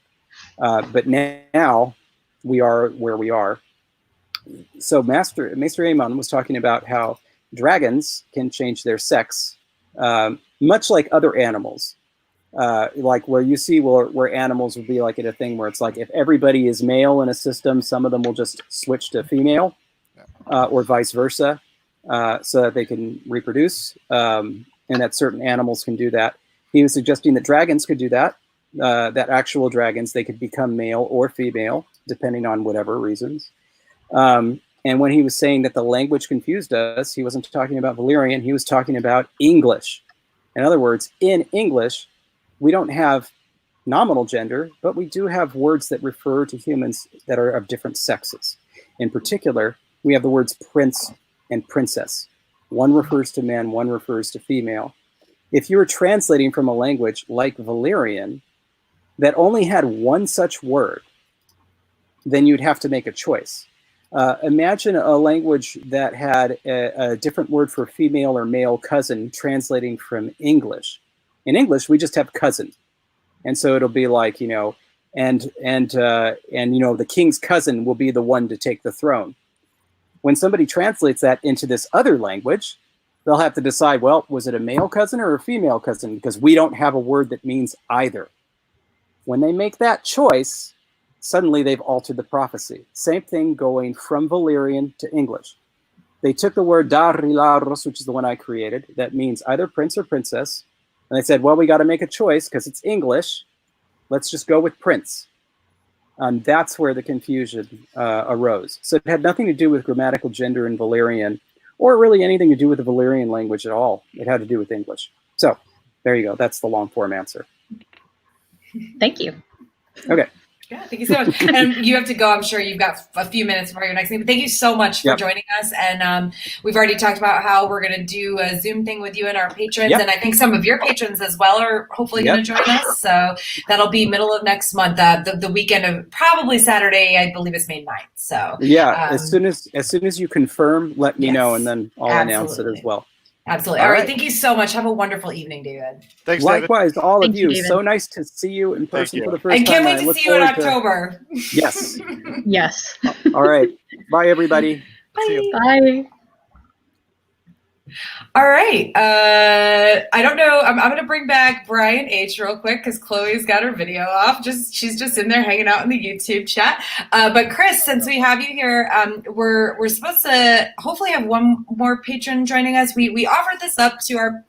But now we are where we are. So Maester Aemon was talking about how dragons can change their sex, much like other animals. Like where you see where animals would be like in a thing where it's like if everybody is male in a system, some of them will just switch to female, or vice versa, so that they can reproduce, and that certain animals can do that. He was suggesting that dragons could do that, that actual dragons, they could become male or female, depending on whatever reasons. And when he was saying that the language confused us, he wasn't talking about Valyrian, he was talking about English. In other words, in English, we don't have nominal gender, but we do have words that refer to humans that are of different sexes. In particular, we have the words prince and princess. One refers to man, one refers to female. If you were translating from a language like Valyrian that only had one such word, then you'd have to make a choice. Imagine a language that had a different word for female or male cousin translating from English. In English, we just have cousin. And so it'll be like, you know, and you know, the king's cousin will be the one to take the throne. When somebody translates that into this other language, they'll have to decide, well, was it a male cousin or a female cousin? Because we don't have a word that means either. When they make that choice, suddenly they've altered the prophecy. Same thing going from Valyrian to English. They took the word Darilaros, which is the one I created, that means either prince or princess, and they said, well, we got to make a choice because it's English. Let's just go with prince. And that's where the confusion arose. So it had nothing to do with grammatical gender in Valyrian, or really anything to do with the Valyrian language at all. It had to do with English. So there you go. That's the long form answer. Thank you. Okay. Yeah, thank you so much. And you have to go. I'm sure you've got a few minutes before your next thing. But thank you so much for joining us. And we've already talked about how we're going to do a Zoom thing with you and our patrons. And I think some of your patrons as well are hopefully going to join us. So that'll be middle of next month, the weekend of probably Saturday. I believe it's May 9th. So as soon as you confirm, let me know, and then I'll announce it as well. Absolutely. All right. Thank you so much. Have a wonderful evening, David. Thanks, Likewise, David. all of you. So nice to see you in person for the first time. And can't wait to see you in October. Yes. Yes. All right. Bye, everybody. Bye. Bye. All right. I don't know. I'm going to bring back Brian H real quick because Chloe's got her video off. She's just in there hanging out in the YouTube chat. But Chris, since we have you here, we're supposed to hopefully have one more patron joining us. We offered this up to our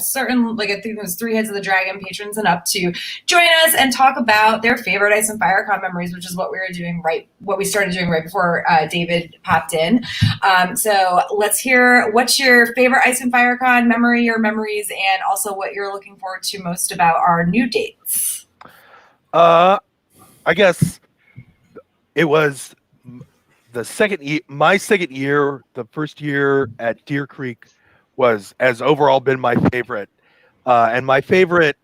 certain, like I think it was 3 Heads of the Dragon patrons and up to join us and talk about their favorite Ice and Fire Con memories, which is what we started doing right before David popped in. So let's hear what's your favorite Ice and Fire Con memory or memories, and also what you're looking forward to most about our new dates. I guess it was my second year. The first year at Deer Creek has overall been my favorite. And my favorite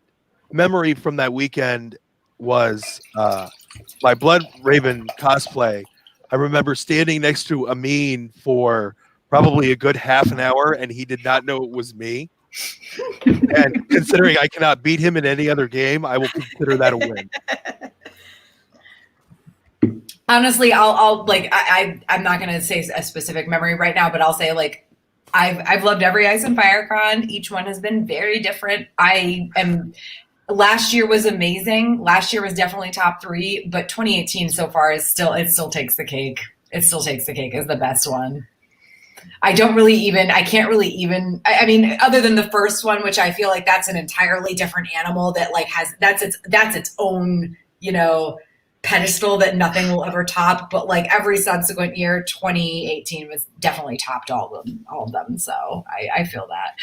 memory from that weekend was my Blood Raven cosplay. I remember standing next to Amin for probably a good half an hour, and he did not know it was me. And considering I cannot beat him in any other game, I will consider that a win. Honestly, I'm not going to say a specific memory right now, but I'll say I've loved every Ice and Fire Con. Each one has been very different. Last year was amazing. Last year was definitely top 3, but 2018 so far it still takes the cake. It still takes the cake as the best one. I can't really even, I mean, other than the first one, which I feel like that's an entirely different animal that that's its own, pedestal that nothing will ever top. But every subsequent year, 2018 was definitely topped all of them. So I feel that.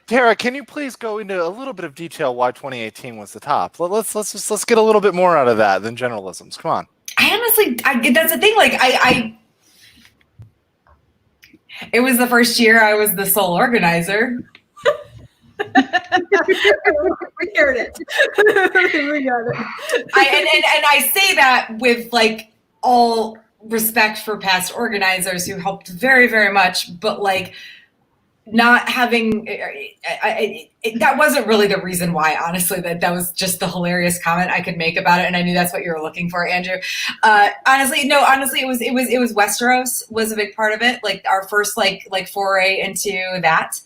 Tara, can you please go into a little bit of detail why 2018 was the top? Let's get a little bit more out of that than generalisms. Come on. I honestly, that's the thing. It was the first year I was the sole organizer. We heard it. We got it. And I say that with all respect for past organizers who helped very, very much, but not having that wasn't really the reason why. Honestly, that was just the hilarious comment I could make about it, and I knew that's what you were looking for, Andrew. Honestly, it was Westeros was a big part of it. Our first foray into that.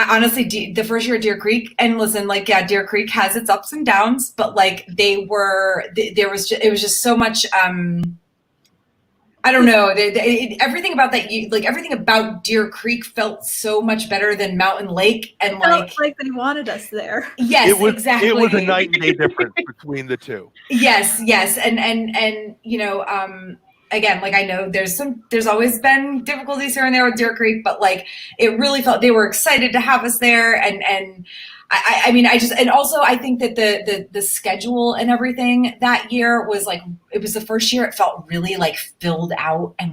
Honestly, the first year at Deer Creek, and listen, Deer Creek has its ups and downs, but it was just so much. I don't know. Everything about that, everything about Deer Creek felt so much better than Mountain Lake, and like they wanted us there. Yes, exactly. It was a night and day difference between the two. Yes, and again, I know there's always been difficulties here and there with Deer Creek, but it really felt they were excited to have us there, and I think that the schedule and everything that year was it was the first year it felt really filled out and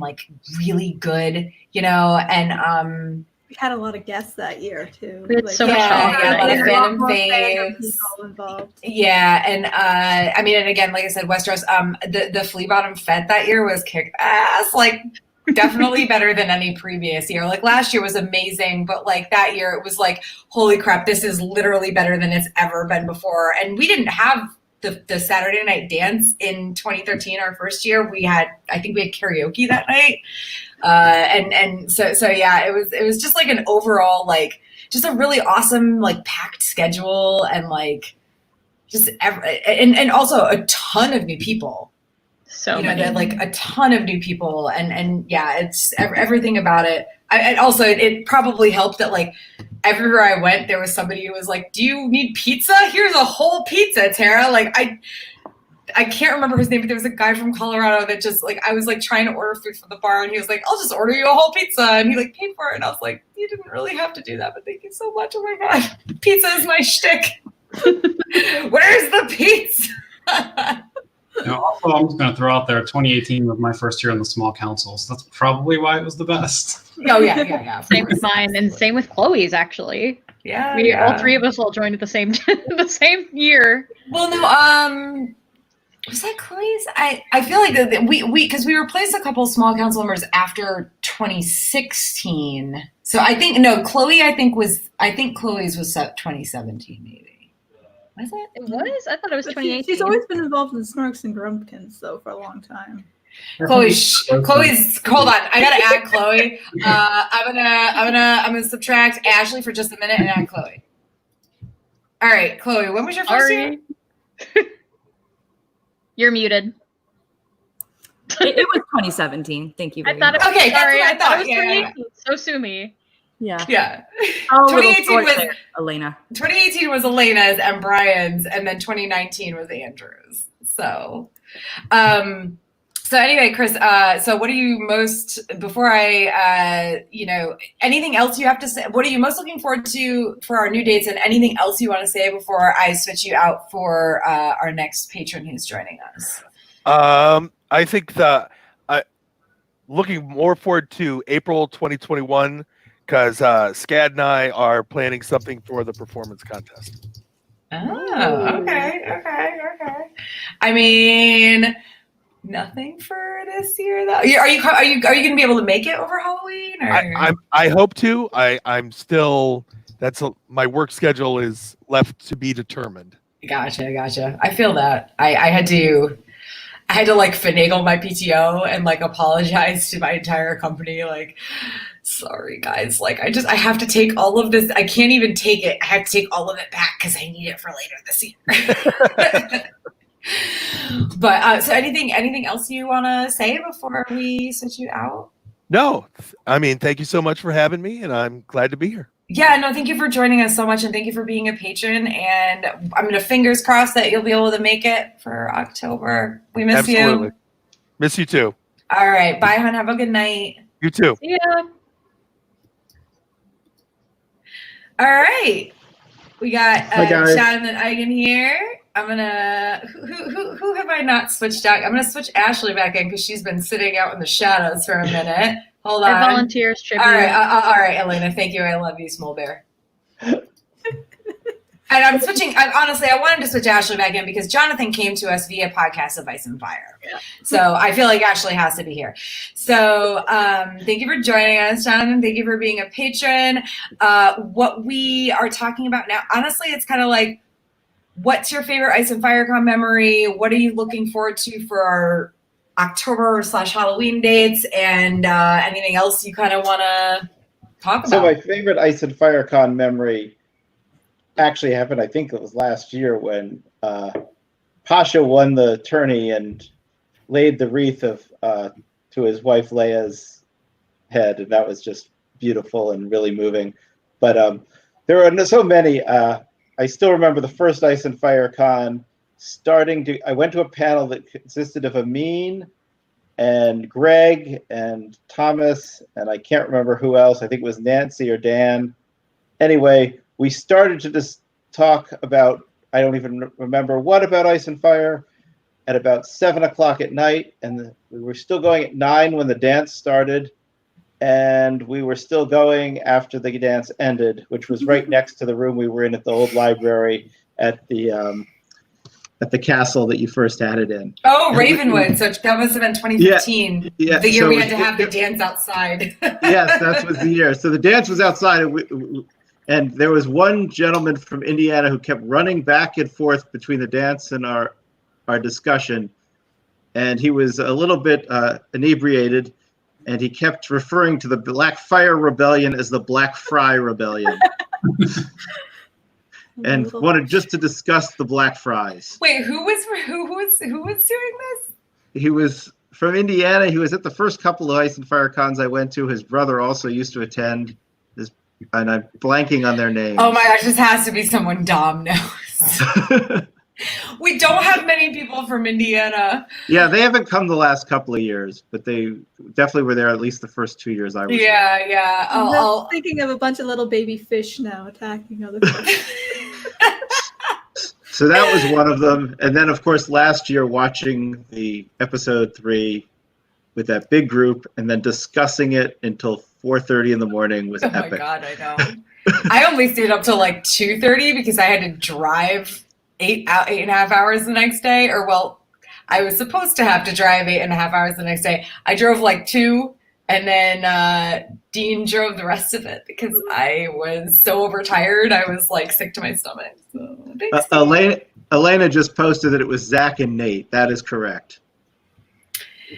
really good, and we had a lot of guests that year too. We had so much a lot of fandom faves involved. Yeah, and and again, like I said, Westeros, the Flea Bottom Fete that year was kick ass, definitely better than any previous year. Last year was amazing, but that year it was holy crap, this is literally better than it's ever been before. And we didn't have the Saturday night dance in 2013, our first year. I think we had karaoke that night. So yeah, it was just an overall, just a really awesome, packed schedule, and and also a ton of new people. So many. A ton of new people, and yeah, it's everything about it. And also it probably helped that everywhere I went, there was somebody who was do you need pizza? Here's a whole pizza, Tara. I can't remember his name, but there was a guy from Colorado that just I was trying to order food from the bar, and he was I'll just order you a whole pizza, and he paid for it, and I was you didn't really have to do that, but thank you so much. Oh my god, pizza is my shtick. Where's the pizza? Also, I'm just going to throw out there 2018 was my first year on the small council, so that's probably why it was the best. Oh, yeah. Same with mine, and same with Chloe's, actually. Yeah, All three of us all joined at the same the same year. Well, no, was that Chloe's? I feel like that because we replaced a couple of small council members after 2016. So I think Chloe. I think Chloe's was 2017 maybe. Was it? It was? I thought it was 2018. She's always been involved in Snorks and Grumpkins, though, for a long time. Chloe's. Hold on. I gotta add Chloe. I'm gonna subtract Ashley for just a minute and add Chloe. All right, Chloe. When was your first year? You're muted. It was 2017. Thank you. I thought it was, okay. Sorry, I thought it was 2018. So sue me. Yeah. 2018 was there, Elena. 2018 was Elena's and Brian's, and then 2019 was Andrew's. So, anyway, Chris. So what are you most before I anything else you have to say? What are you most looking forward to for our new dates, and anything else you want to say before I switch you out for our next patron who's joining us? I think looking more forward to April 2021 because Scad and I are planning something for the performance contest. Oh, okay. I mean, nothing for this year though. Are you going to be able to make it over Halloween? Or? I hope to. I'm still. My work schedule is left to be determined. Gotcha. I feel that. I had to like finagle my PTO and like apologize to my entire company. Like, sorry guys. Like I have to take all of this. I can't even take it. I have to take all of it back because I need it for later this year. But so anything else you want to say before we switch you out? No, I mean, thank you so much for having me, and I'm glad to be here. Yeah, no, thank you for joining us so much, and thank you for being a patron. And I'm gonna fingers crossed that you'll be able to make it for October. We miss Absolutely. you. Miss you too. All right, bye, hon. Have a good night. You too. See ya. All right, we got Hi, guys. Jonathan Eigen here. I'm gonna who have I not switched out? I'm gonna switch Ashley back in because she's been sitting out in the shadows for a minute. Hold on. I volunteer as tribute. All right, Elena. Thank you. I love you, Small Bear. And I'm switching. Honestly, I wanted to switch Ashley back in because Jonathan came to us via Podcast of Ice and Fire. Yeah. So I feel like Ashley has to be here. So thank you for joining us, Jonathan. Thank you for being a patron. What we are talking about now, honestly, it's kind of like, what's your favorite Ice and Fire Con memory? What are you looking forward to for our October/Halloween dates, and anything else you kind of want to talk about? So my favorite Ice and Fire Con memory actually happened, I think it was last year, when Pasha won the tourney and laid the wreath to his wife Leia's head, and that was just beautiful and really moving. But there were so many. I still remember the first Ice and Fire Con. I went to a panel that consisted of Amin and Greg and Thomas, and I can't remember who else. I think it was Nancy or Dan. Anyway, we started to just talk about, I don't even remember what about Ice and Fire, at about 7 o'clock at night, and we were still going at 9 when the dance started, and we were still going after the dance ended, which was right next to the room we were in at the old library at the castle that you first had it in. Oh, Ravenwood. So that must have been 2015. Yeah, the year so we had to have the dance outside. Yes, that was the year. So the dance was outside, and there was one gentleman from Indiana who kept running back and forth between the dance and our discussion, and he was a little bit inebriated, and he kept referring to the Black Fire Rebellion as the Black Fry Rebellion. And wanted just to discuss the Black Fries. Wait, who was doing this? He was from Indiana. He was at the first couple of Ice and Fire Cons I went to. His brother also used to attend. And I'm blanking on their names. Oh my gosh, this has to be someone Dom knows. We don't have many people from Indiana. Yeah, they haven't come the last couple of years, but they definitely were there at least the first 2 years I was there. Yeah. I'm thinking of a bunch of little baby fish now attacking other fish. So that was one of them. And then, of course, last year watching the episode 3 with that big group and then discussing it until 4:30 in the morning was epic. Oh my God, I know. I only stayed up till like 2:30 because I had to drive 8.5 hours the next day. Or, well, I was supposed to have to drive 8.5 hours the next day. I drove like 2, and then Dean drove the rest of it because I was so overtired. I was like sick to my stomach. So, thanks, Elena just posted that it was Zach and Nate. That is correct.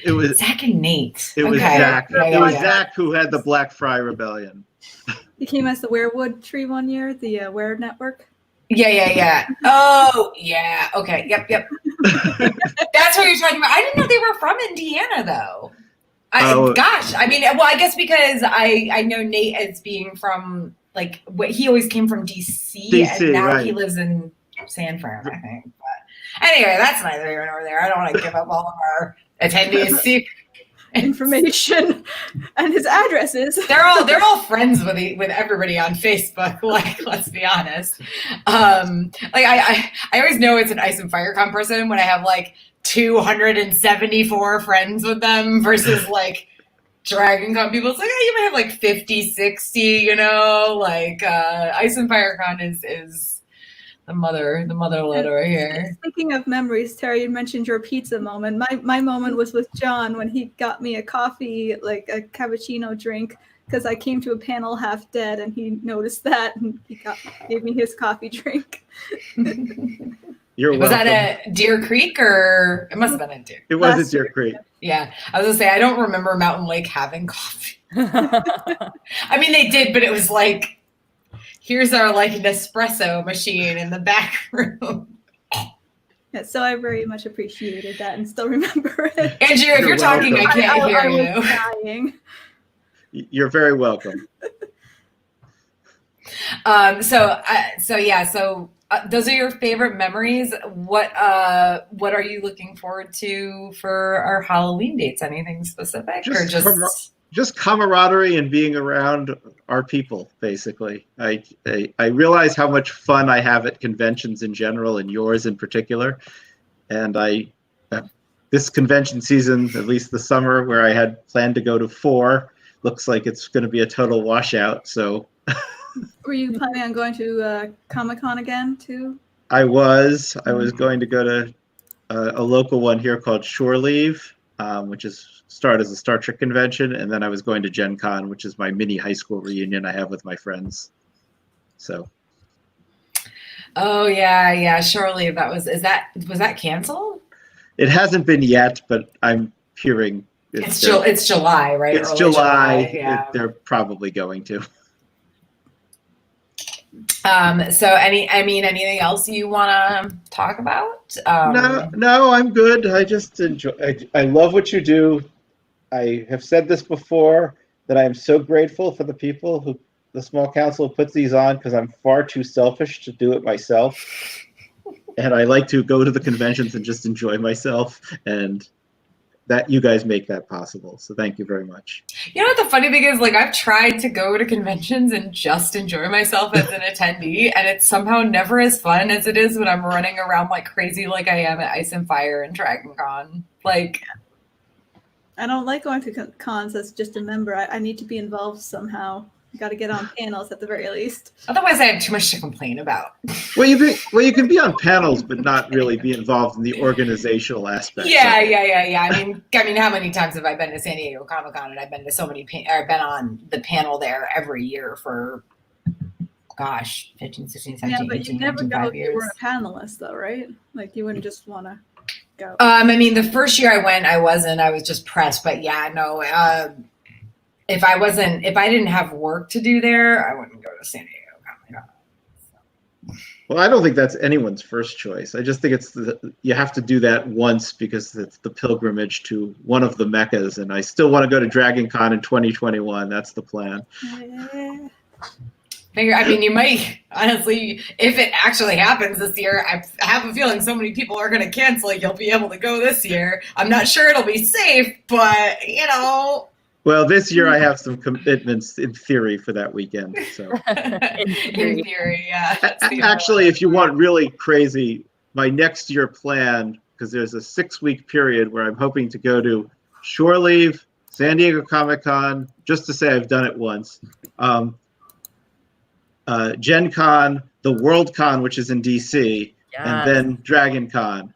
It was Zach and Nate. It was Okay. Zach. Yeah, It was yeah. Zach who had the Black Fry Rebellion. He came as the Werewood tree one year, the Were Network. Yeah. Oh, yeah. Okay. Yep. That's what you're talking about. I didn't know they were from Indiana, though. Gosh. I mean, well, I guess because I know Nate as being from, like, he always came from DC and now right. he lives in San Fran, I think. But anyway, that's neither here nor there. I don't want to give up all of our attendees' information and his addresses. They're all friends with everybody on Facebook. Like, let's be honest. Like I always know it's an Ice and Fire Con person when I have like 274 friends with them versus like Dragon Con people. It's like, you might have like 50, 60. You know, like Ice and Fire Con is the motherlode over here. Speaking of memories, Terry, you mentioned your pizza moment. My moment was with John when he got me a coffee, like a cappuccino drink, because I came to a panel half dead, and he noticed that, and he gave me his coffee drink. You're welcome. Was that at Deer Creek, or it must have been at Deer? It was at Deer Creek. Yeah, I was gonna say I don't remember Mountain Lake having coffee. I mean, they did, but it was like, here's our like Nespresso machine in the back room. Yeah, so I very much appreciated that and still remember it. Andrew, if you're talking, I can't hear you. I was dying. You're very welcome. So those are your favorite memories. What are you looking forward to for our Halloween dates? Anything specific, or just camaraderie and being around our people, basically. I realize how much fun I have at conventions in general, and yours in particular. And this convention season, at least the summer, where I had planned to go to 4, looks like it's going to be a total washout. So, were you planning on going to Comic-Con again too? I was going to go to a local one here called Shore Leave, which start as a Star Trek convention, and then I was going to Gen Con, which is my mini high school reunion I have with my friends. So. Oh yeah, Shore Leave. Was that canceled? It hasn't been yet, but I'm hearing it's July, right? It's Early July. Yeah. They're probably going to. So anything else you want to talk about? No, I'm good. I just enjoy. I love what you do. I have said this before, that I am so grateful for the people who the small council puts these on, because I'm far too selfish to do it myself. And I like to go to the conventions and just enjoy myself, and that you guys make that possible. So thank you very much. You know what the funny thing is? Like, I've tried to go to conventions and just enjoy myself as an attendee, and it's somehow never as fun as it is when I'm running around like crazy like I am at Ice and Fire and Dragon Con. Like, I don't like going to cons as just a member. I need to be involved somehow. You got to get on panels at the very least. Otherwise, I have too much to complain about. Well, you can be on panels, but not really be involved in the organizational aspect. Yeah. I mean, how many times have I been to San Diego Comic-Con, and I've been to so many. I've been on the panel there every year for, gosh, 15, 16, 17, yeah, but 18, you never 19, go 5 if you years. were a panelist, though, right? Like, you wouldn't just want to go. I mean, the first year I went, I wasn't. I was just pressed. But yeah, no. If I didn't have work to do there, I wouldn't go to San Diego Comic-Con. Well, I don't think that's anyone's first choice. I just think you have to do that once, because it's the pilgrimage to one of the meccas, and I still want to go to Dragon Con in 2021. That's the plan. I mean, you might, honestly, if it actually happens this year, I have a feeling so many people are going to cancel, you'll be able to go this year. I'm not sure it'll be safe, but, you know. Well, this year I have some commitments in theory for that weekend. So in theory, yeah. Actually, if you want really crazy my next year plan, because there's a 6-week period where I'm hoping to go to Shore Leave, San Diego Comic-Con, just to say I've done it once, Gen Con, the World Con, which is in DC, and then Dragon Con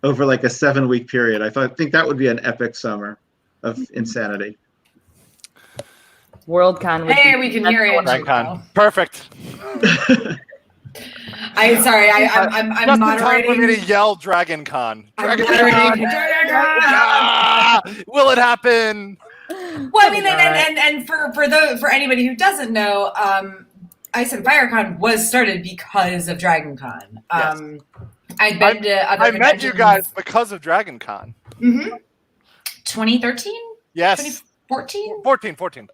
over like a 7-week period. I think that would be an epic summer of insanity. Worldcon. Hey, we can hear it. Con. Perfect. I'm moderating. I'm going to yell Dragon Con. Dragon Con. Will it happen? Well, I mean, and for anybody who doesn't know, Ice and Fire Con was started because of Dragon Con. Yes. I'd been to other I met you guys because of Dragon Con. 2013? Yes. 2014? 14.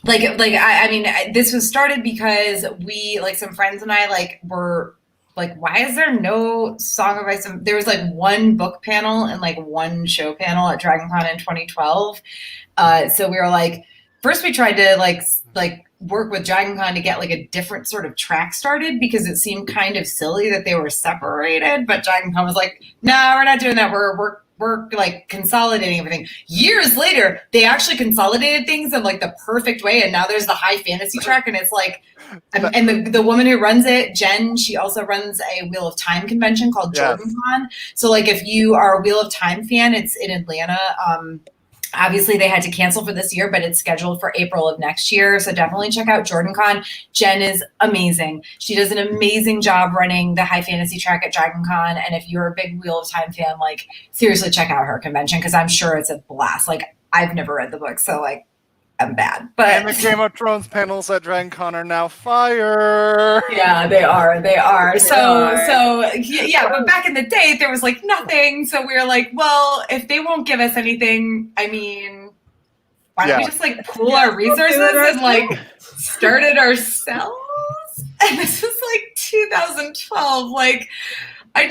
I mean, this was started because we, like, some friends and I, like, were like, why is there no Song of Ice? There was like one book panel and like one show panel at Dragon Con in 2012. So we were like, first we tried to like work with Dragon Con to get like a different sort of track started because it seemed kind of silly that they were separated. But Dragon Con was like, no, we're not doing that. We're like consolidating everything. Years later, they actually consolidated things in like the perfect way. And now there's the high fantasy track. And it's like, and the woman who runs it, Jen, she also runs a Wheel of Time convention called Jordan Con. So like if you are a Wheel of Time fan, it's in Atlanta. Obviously, they had to cancel for this year, but it's scheduled for April of next year. So definitely check out Jordan Con. Jen is amazing. She does an amazing job running the high fantasy track at Dragon Con. And if you're a big Wheel of Time fan, like seriously check out her convention because I'm sure it's a blast. Like I've never read the book, so like I'm bad. But and the Game of Thrones panels at Dragon Con are now fire. Yeah, they are. So yeah, but back in the day there was like nothing. So we were like, well, if they won't give us anything, I mean, why don't we just like pool our resources and like start it ourselves? And this was like 2012. Like I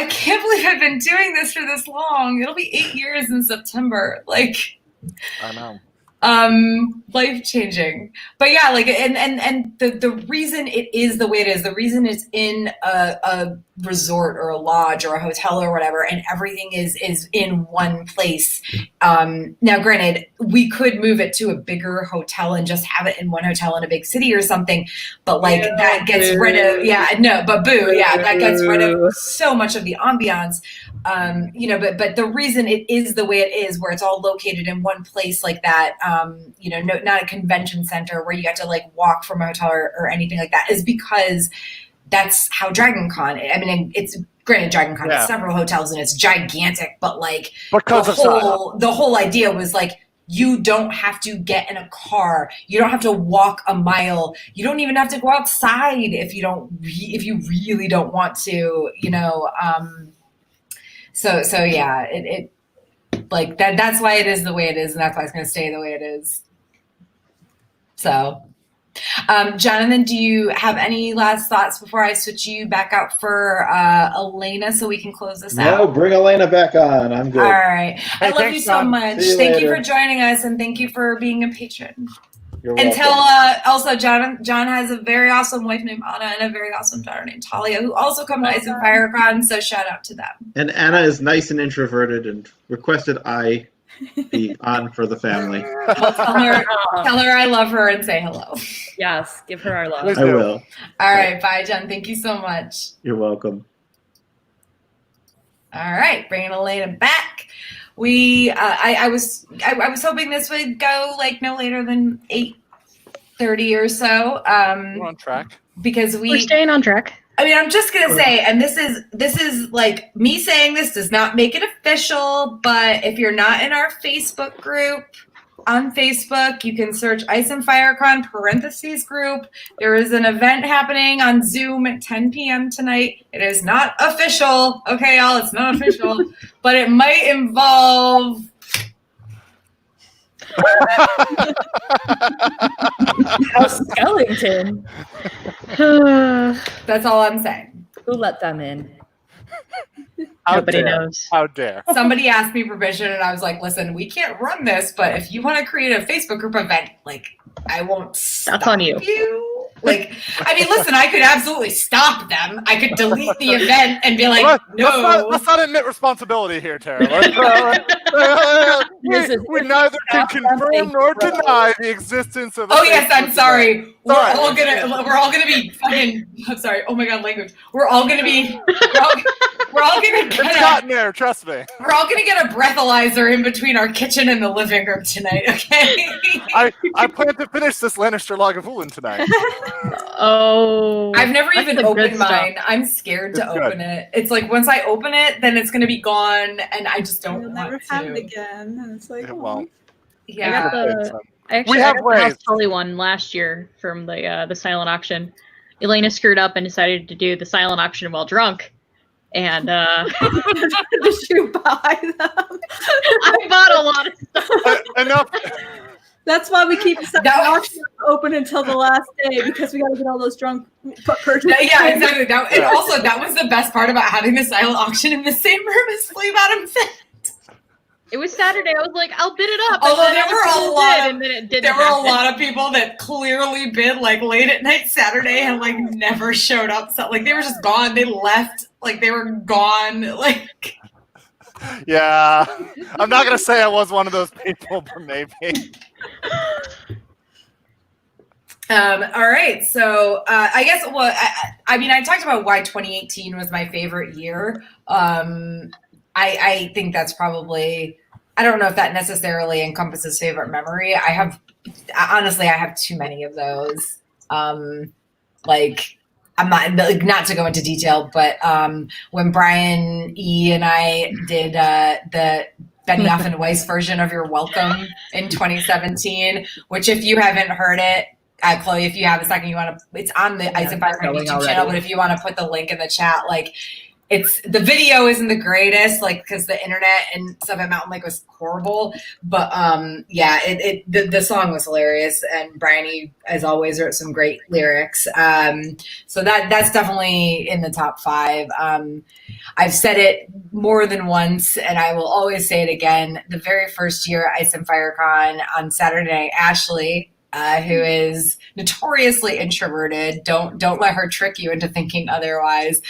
can't believe I've been doing this for this long. It'll be 8 years in September. Like I know. Life-changing. But yeah, like and the reason it is the way it is, the reason it's in a resort or a lodge or a hotel or whatever, and everything is in one place. Now granted, we could move it to a bigger hotel and just have it in one hotel in a big city or something, but like that gets rid of that gets rid of so much of the ambiance. But the reason it is the way it is, where it's all located in one place like that, not a convention center where you have to like walk from a hotel or anything like that, is because that's how Dragon Con. I mean, it's granted Dragon Con has several hotels and it's gigantic, but like the whole idea was like, you don't have to get in a car. You don't have to walk a mile. You don't even have to go outside if you really don't want to. So yeah, it like that. That's why it is the way it is, and that's why it's going to stay the way it is. So, Jonathan, do you have any last thoughts before I switch you back out for Elena so we can close this out? No, bring Elena back on. I'm good. All right. I love you so much. Thank you later. for joining us, and thank you for being a patron. You're And welcome. tell also John has a very awesome wife named Anna and a very awesome daughter named Talia, who also come to Ice and Fire Con, so shout out to them. And Anna is nice and introverted and requested I be on for the family. Well, tell her I love her and say hello. Yes, give her our love. I will. All right, bye, John. Thank you so much. You're welcome. All right, bringing Elena back. I was hoping this would go like no later than 8:30 or so. We're on track Because We're staying on track. I mean, I'm just gonna say, and this is like me saying this does not make it official, but if you're not in our Facebook group, on Facebook, you can search Ice and Fire Con /group. There is an event happening on Zoom at 10 p.m. tonight. It is not official, okay, y'all. It's not official, but it might involve. Skellington. That's all I'm saying. Who let them in? Nobody knows. How dare. Somebody asked me permission, and I was like, listen, we can't run this, but if you want to create a Facebook group event, like, I won't stop on you. Like, I mean, listen, I could absolutely stop them. I could delete the event and be like, no. Let's not admit responsibility here, Tara. We neither can confirm nor deny the existence of. Oh yes, I'm sorry. We're all gonna be fucking. I'm sorry. Oh my god, language. We're all gonna be. We're all gonna get. It's gotten there. Trust me. We're all gonna get a breathalyzer in between our kitchen and the living room tonight. Okay. I plan to finish this Lannister Lagavulin tonight. Oh. I've never even opened mine. I'm scared to open it. It's like once I open it, then it's gonna be gone, and I just don't want never to. Have it again, and it's like, well, yeah. I got the House Tully one last year from the silent auction. Elena screwed up and decided to do the silent auction while drunk. And did you buy them? I bought a lot of stuff. Enough. That's why we keep the auction open until the last day, because we got to get all those drunk purchases. Yeah, exactly. And also, that was the best part about having the silent auction in the same room as Flea Bottom Fit. It was Saturday. I was like, I'll bid it up. Although there were a happen. lot of people that clearly bid like late at night Saturday and like never showed up. So like they were just gone. They left. Like they were gone. Like. Yeah, I'm not gonna say I was one of those people, but maybe. All right. So I guess. Well, I mean, I talked about why 2018 was my favorite year. I think that's probably. I don't know if that necessarily encompasses favorite memory. I have too many of those. Like I'm not to go into detail, but when Brian E and I did the Benioff and Weiss version of You're Welcome in 2017, which if you haven't heard it, Chloe, if you have a second, it's on the Ice Fire Con YouTube channel, but if you want to put the link in the chat, like the video isn't the greatest, like because the internet and stuff at Mountain Lake was horrible, but the song was hilarious, and Brian E, as always, wrote some great lyrics. So that's definitely in the top 5. I've said it more than once, and I will always say it again. The very first year at Ice and Fire Con on Saturday night, Ashley, who is notoriously introverted. Don't let her trick you into thinking otherwise.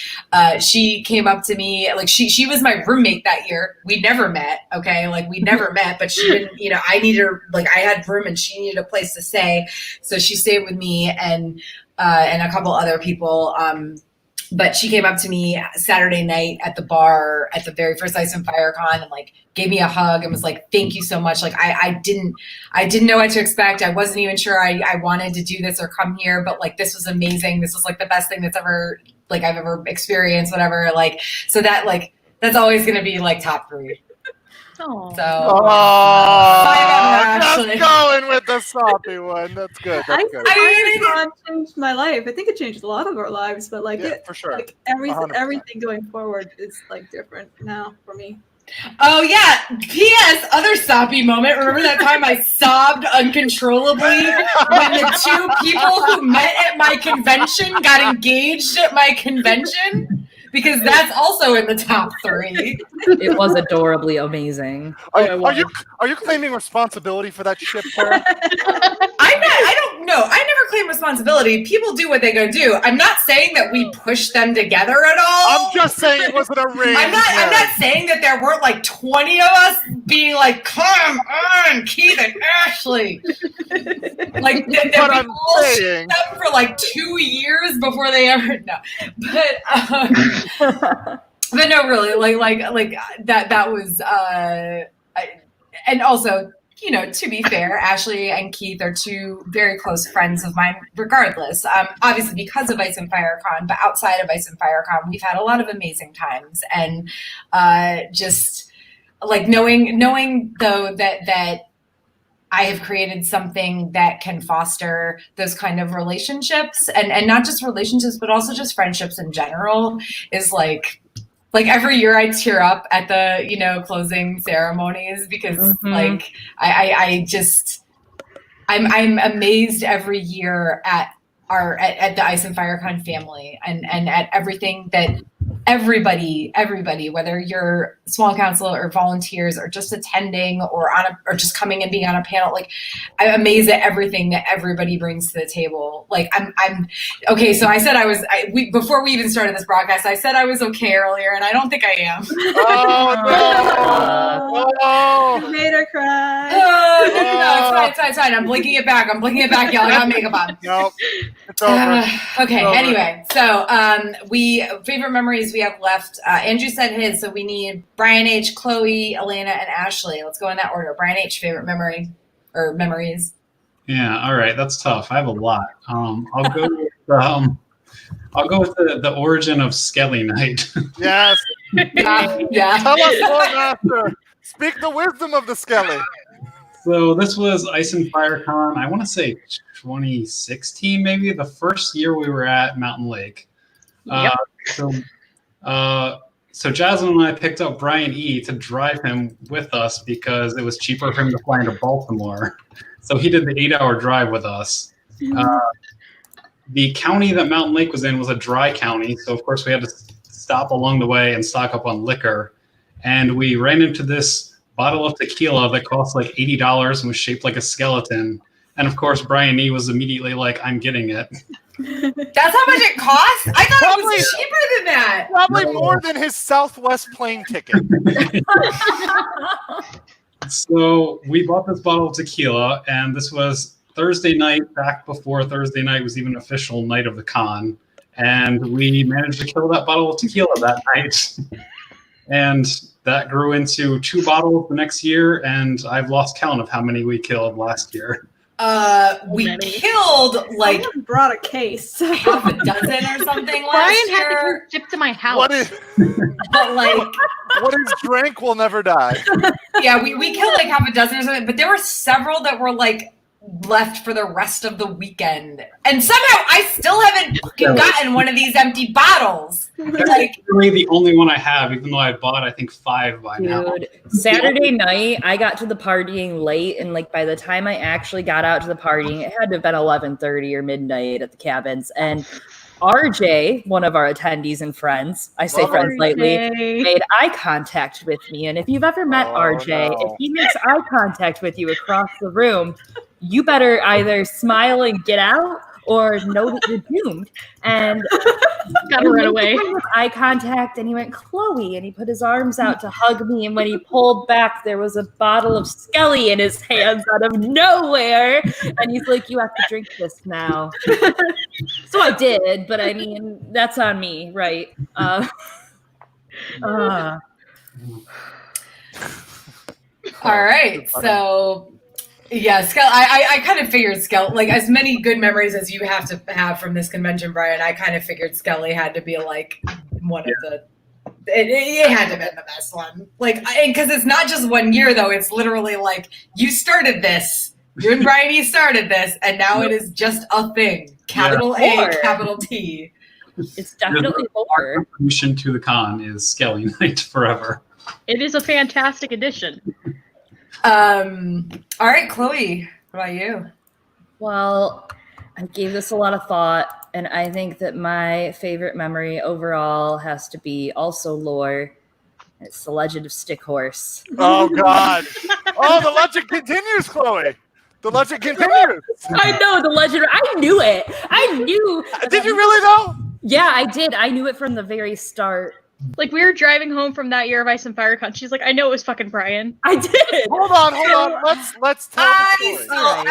She came up to me, like she was my roommate that year. We never met, okay? Like we never met, but she didn't, I needed her, like I had room and she needed a place to stay. So she stayed with me and a couple other people. But she came up to me Saturday night at the bar at the very first Ice and Fire Con and like gave me a hug and was like, thank you so much. Like I didn't know what to expect. I wasn't even sure I wanted to do this or come here, but like this was amazing. This was like the best thing that's ever like I've ever experienced, whatever. Like so that like that's always gonna be like top 3. Oh. So just going with the sloppy one. That's good. That's good. It changed my life. I think it changed a lot of our lives, but like for sure. Like everything going forward is like different now for me. Oh yeah. P.S. Other soppy moment. Remember that time I sobbed uncontrollably when the 2 people who met at my convention got engaged at my convention? Because that's also in the top 3. It was adorably amazing. Are you claiming responsibility for that ship, Tara? I don't know. I never claim responsibility. People do what they go do. I'm not saying that we pushed them together at all. I'm just saying it wasn't a ring. I'm not saying that there weren't like 20 of us being like, come on, Keith and Ashley. Like that we all shit them for like 2 years before they ever but no, really, like that was and also, to be fair, Ashley and Keith are 2 very close friends of mine, regardless. Obviously because of Ice and Fire Con, but outside of Ice and Fire Con, we've had a lot of amazing times, and just like knowing though that I have created something that can foster those kind of relationships, and not just relationships, but also just friendships in general, is like every year I tear up at the, closing ceremonies because like I'm amazed every year at the Ice and Fire Con family and at everything that everybody, whether you're small council or volunteers or just attending or just coming and being on a panel, like I'm amazed at everything that everybody brings to the table. Like I'm okay. So I said before we even started this broadcast, I said I was okay earlier, and I don't think I am. Oh no! You made her cry. No, it's fine. I'm blinking it back, y'all. I got makeup on. Nope. It's over. Okay. It's over. Anyway, so favorite memories we have left. Andrew said his, so we need Brian H, Chloe, Elena, and Ashley. Let's go in that order. Brian H, favorite memory or memories. Yeah. All right. That's tough. I have a lot. I'll go with the origin of Skelly Night. Yes. Yeah. Tell us more, Master. Speak the wisdom of the Skelly. So this was Ice and Fire Con. I want to say 2016, maybe the first year we were at Mountain Lake. Yep. So Jasmine and I picked up Brian E to drive him with us because it was cheaper for him to fly into Baltimore. So he did the 8-hour drive with us. The county that Mountain Lake was in was a dry county, so of course we had to stop along the way and stock up on liquor. And we ran into this bottle of tequila that cost like $80 and was shaped like a skeleton. And of course, Brian E was immediately like, "I'm getting it." That's how much it costs? I thought it was cheaper than that. Probably more than his Southwest plane ticket. So we bought this bottle of tequila, and this was Thursday night, back before Thursday night was even official night of the con. And we managed to kill that bottle of tequila that night. And that grew into 2 bottles the next year, and I've lost count of how many we killed last year. We killed like Someone brought a case. half a dozen or something last Brian year. had to come ship to my house. What is drank will never die. Yeah, we killed like half a dozen or something, but there were several that were like left for the rest of the weekend. And somehow I still haven't fucking gotten one of these empty bottles. That's really the only one I have, even though I bought, I think, 5 by now. Dude, Saturday night, I got to the partying late, and like by the time I actually got out to the partying, it had to have been 11:30 or midnight at the cabins. And RJ, one of our attendees and friends, I say friends lightly, made eye contact with me. And if you've ever met RJ, if he makes eye contact with you across the room, you better either smile and get out or know that you're doomed. And Gotta run away. With eye contact, and he went, "Chloe," and he put his arms out to hug me. And when he pulled back, there was a bottle of Skelly in his hands out of nowhere. And he's like, "You have to drink this now." So I did, but I mean, that's on me, right? All right, so yeah, I kind of figured like as many good memories as you have to have from this convention, Brian. I kind of figured Skelly had to be like one of the. It had to have been the best one, like, because it's not just 1 year though. It's literally like you started this. You and Brian E started this, and now it is just a thing. Capital A, capital T. It's definitely Our contribution to the con is Skelly Night forever. It is a fantastic addition. All right, Chloe, what about you? Well, I gave this a lot of thought, and I think that my favorite memory overall has to be also lore. It's the Legend of Stick Horse. Oh, God. Oh, the legend continues, Chloe. The legend continues. I know, the legend. I knew it. I knew. Did you really know? Yeah, I did. I knew it from the very start. Like, we were driving home from that year of Ice and Fire Con. She's like, "I know it was fucking Brian." I did. Hold on. Let's tell the story.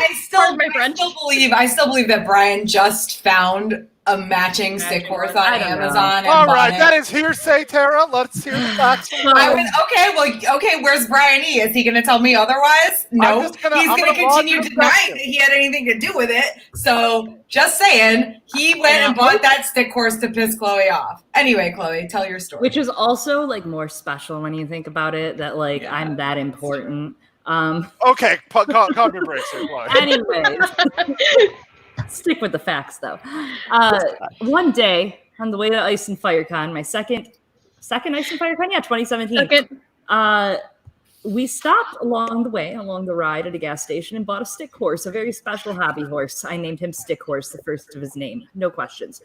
I still believe that Brian just found a matching stick horse on Amazon. All right, that is hearsay, Tara. Let's hear the facts. Okay, where's Brian E? Is he going to tell me otherwise? No, he's going to continue denying that he had anything to do with it. So, just saying, he went and bought that stick horse to piss Chloe off. Anyway, Chloe, tell your story. Which is also like more special when you think about it, that like I'm that important. Okay, calm your brakes here, Chloe. Anyways. Stick with the facts, though. One day, on the way to Ice and Fire Con, my second Ice and Fire Con, 2017. We stopped along the ride at a gas station and bought a stick horse, a very special hobby horse. I named him Stick Horse, the first of his name. No questions.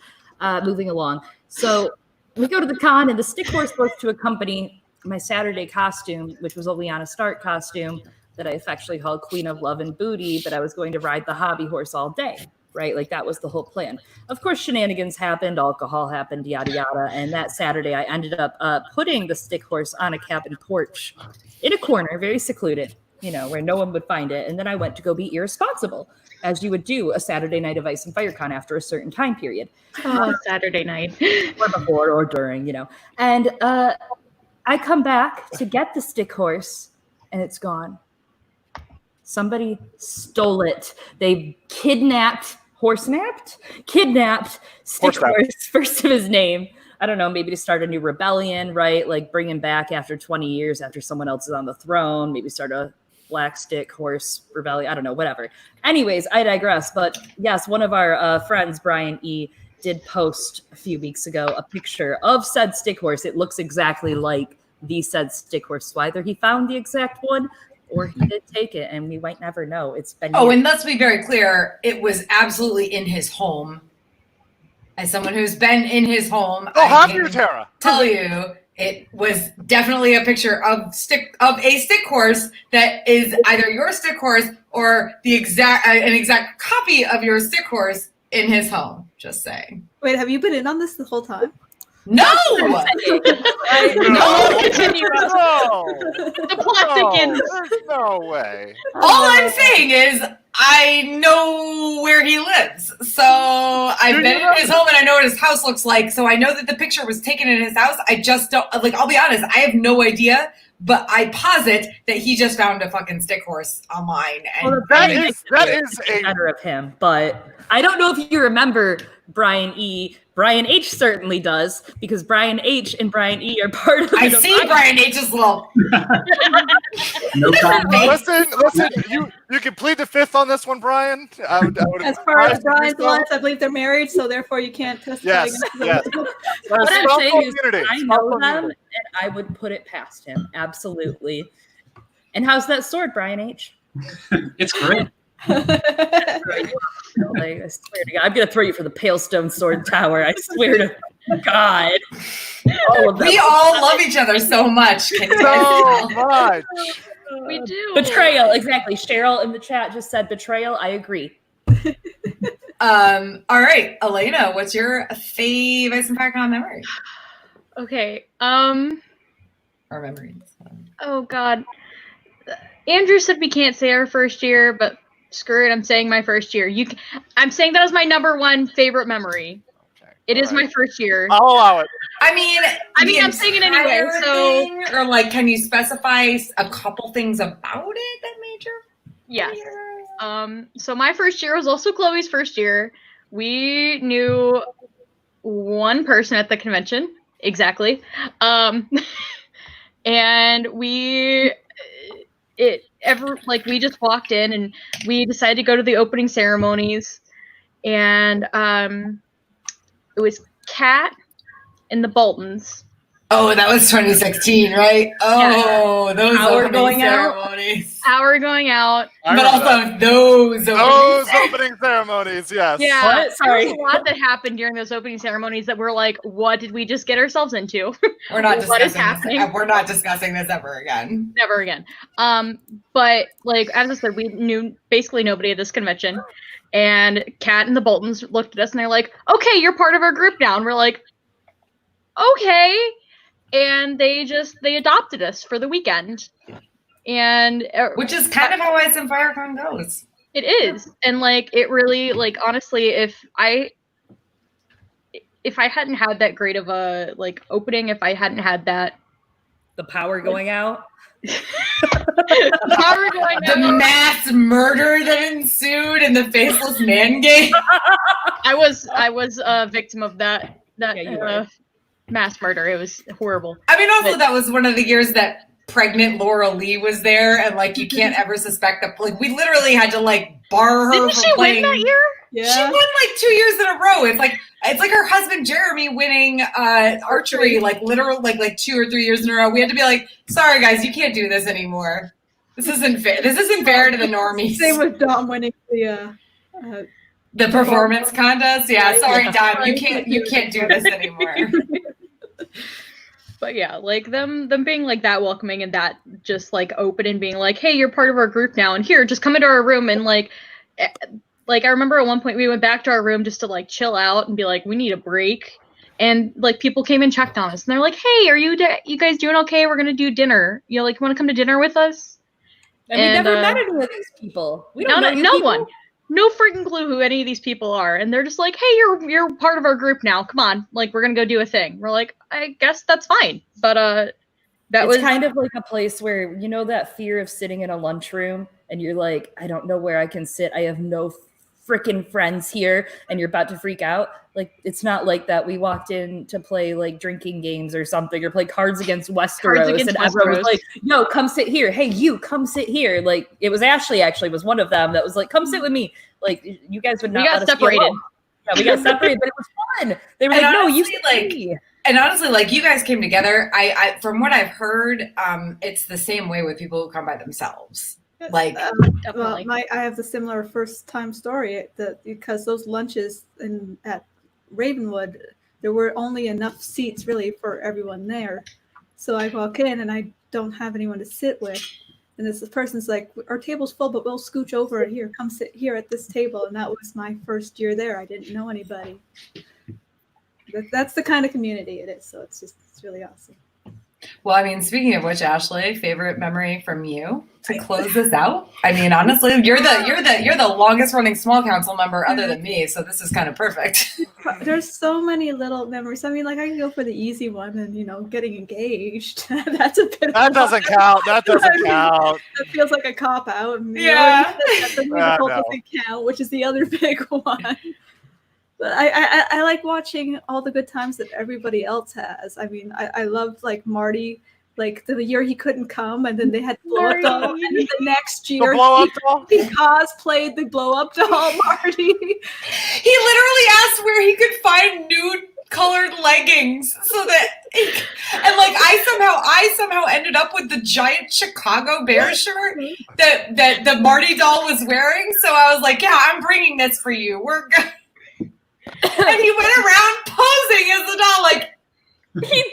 Moving along. So we go to the con, and the stick horse was to accompany my Saturday costume, which was a Lyanna Stark costume that I affectionately called Queen of Love and Booty, but I was going to ride the hobby horse all day, right? Like that was the whole plan. Of course, shenanigans happened, alcohol happened, yada, yada. And that Saturday, I ended up putting the stick horse on a cabin porch in a corner, very secluded, you know, where no one would find it. And then I went to go be irresponsible, as you would do a Saturday night of Ice and Fire Con after a certain time period. Oh, Saturday night. Or before or during, you know. And I come back to get the stick horse, and it's gone. Somebody stole it. They kidnapped stick horse, first of his name. I don't know, maybe to start a new rebellion, right? Like bring him back after 20 years after someone else is on the throne, maybe start a black stick horse rebellion. I don't know, whatever. Anyways, I digress. But yes, one of our friends, Brian E., did post a few weeks ago a picture of said stick horse. It looks exactly like the said stick horse. So either he found the exact one or he did take it, and we might never know. It's been years. And let's be very clear, it was absolutely in his home. As someone who's been in his home, how do you, Tara? Tell you, it was definitely a picture of a stick horse that is either your stick horse or an exact copy of your stick horse in his home. Just saying. Wait, have you been in on this the whole time? No! No! The plot thickens. There's no way. All I'm saying is I know where he lives. So I've been in his home and I know what his house looks like. So I know that the picture was taken in his house. I just don't, like, I'll be honest, I have no idea. But I posit that he just found a fucking stick horse online. And well, that is a matter of him. But I don't know if you remember Brian E. Brian H. certainly does, because Brian H. and Brian E. are part of. I see Brian H.'s little. No problem. Listen. You can plead the fifth on this one, Brian. I would as far as Brian's life, I believe they're married, so therefore you can't testify. Yes. What I'm saying is, I know them, and I would put it past him. Absolutely. And how's that sword, Brian H.? It's great. I swear to God, I'm gonna throw you for the Pale Stone Sword Tower. I swear to God. We all love each other so much. So much. We do. Betrayal, exactly. Cheryl in the chat just said betrayal. I agree. All right, Elena, what's your fave Ice and Fire Con memory? Okay. Or memories. Oh God. Andrew said we can't say our first year, but screw it. I'm saying my first year. I'm saying that as my number one favorite memory. Okay. It is my first year. I'll allow it. I mean, I'm saying it anyway. So, or like, can you specify a couple things about it that made your? Yes. So my first year was also Chloe's first year. We knew one person at the convention, exactly, and we just walked in and we decided to go to the opening ceremonies, and it was Kat and the Boltons. Oh, that was 2016, right? Oh, yeah. Those opening ceremonies. Our going out. But also those opening ceremonies, yes. Yeah, there was a lot that happened during those opening ceremonies that we're like, what did we just get ourselves into? We're not discussing We're not discussing this ever again. Never again. But like, as I said, we knew basically nobody at this convention. And Kat and the Boltons looked at us and they're like, okay, you're part of our group now. And we're like, okay. And they adopted us for the weekend, and which is kind of how Ice and Fire Con goes. It is, and like it really, like, honestly, if I hadn't had that great of a like opening, if I hadn't had that, the power going out, the mass murder that ensued in the Faceless Man game. I was a victim of that. Mass murder. It was horrible. I mean, also that was one of the years that pregnant Laura Lee was there, and like you can't ever suspect that. Like we literally had to like bar her. Didn't she win that year? Yeah. She won like 2 years in a row. It's like her husband Jeremy winning archery like literally like 2 or 3 years in a row. We had to be like, sorry guys, you can't do this anymore. This isn't fair. This isn't fair to the normies. Same with Dom winning the performance contest. Yeah, sorry Dom, you can't do this anymore. But yeah, like them being like that welcoming and that just like open and being like, hey, you're part of our group now, and here, just come into our room and like I remember at one point we went back to our room just to like chill out and be like, we need a break. And like people came and checked on us and they're like, hey, are you guys doing okay? We're gonna do dinner. You know, like, you want to come to dinner with us? And we never met any of these people. We don't know no one. No freaking clue who any of these people are. And they're just like, hey, you're part of our group now. Come on. Like, we're gonna go do a thing. We're like, I guess that's fine. But that was kind of like a place where, you know, that fear of sitting in a lunchroom and you're like, I don't know where I can sit. I have no freaking friends here, and you're about to freak out. Like, it's not like that. We walked in to play like drinking games or something, or play Cards Against Westeros, and everyone was like, "Yo, come sit here. Hey, you come sit here." Like, it was Ashley actually was one of them that was like, "Come sit with me." Like, you guys would not. We got separated. Yeah, we got separated, but it was fun. They were like, "No, you like." And honestly, like, you guys came together. I from what I've heard, it's the same way with people who come by themselves. Like, well, I have the similar first time story because those lunches at Ravenwood, there were only enough seats really for everyone there. So I walk in and I don't have anyone to sit with. And this person's like, our table's full, but we'll scooch over here. Come sit here at this table. And that was my first year there. I didn't know anybody. That's the kind of community it is. So it's really awesome. Well, I mean, speaking of which, Ashley, favorite memory from you to close this out? I mean, honestly, you're the longest running small council member other than me, so this is kind of perfect. There's so many little memories. I mean, like, I can go for the easy one and, you know, getting engaged. That's a bit. That doesn't count. That doesn't count. That feels like a cop out. Yeah. That doesn't count, which is the other big one. But I like watching all the good times that everybody else has. I mean, I love like Marty, like the year he couldn't come, and then they had blow up doll, and then the next year he cosplayed the blow up doll Marty. He literally asked where he could find nude colored leggings so that and like I somehow ended up with the giant Chicago Bears shirt that the Marty doll was wearing. So I was like, yeah, I'm bringing this for you. We're good. And he went around posing as the doll, like he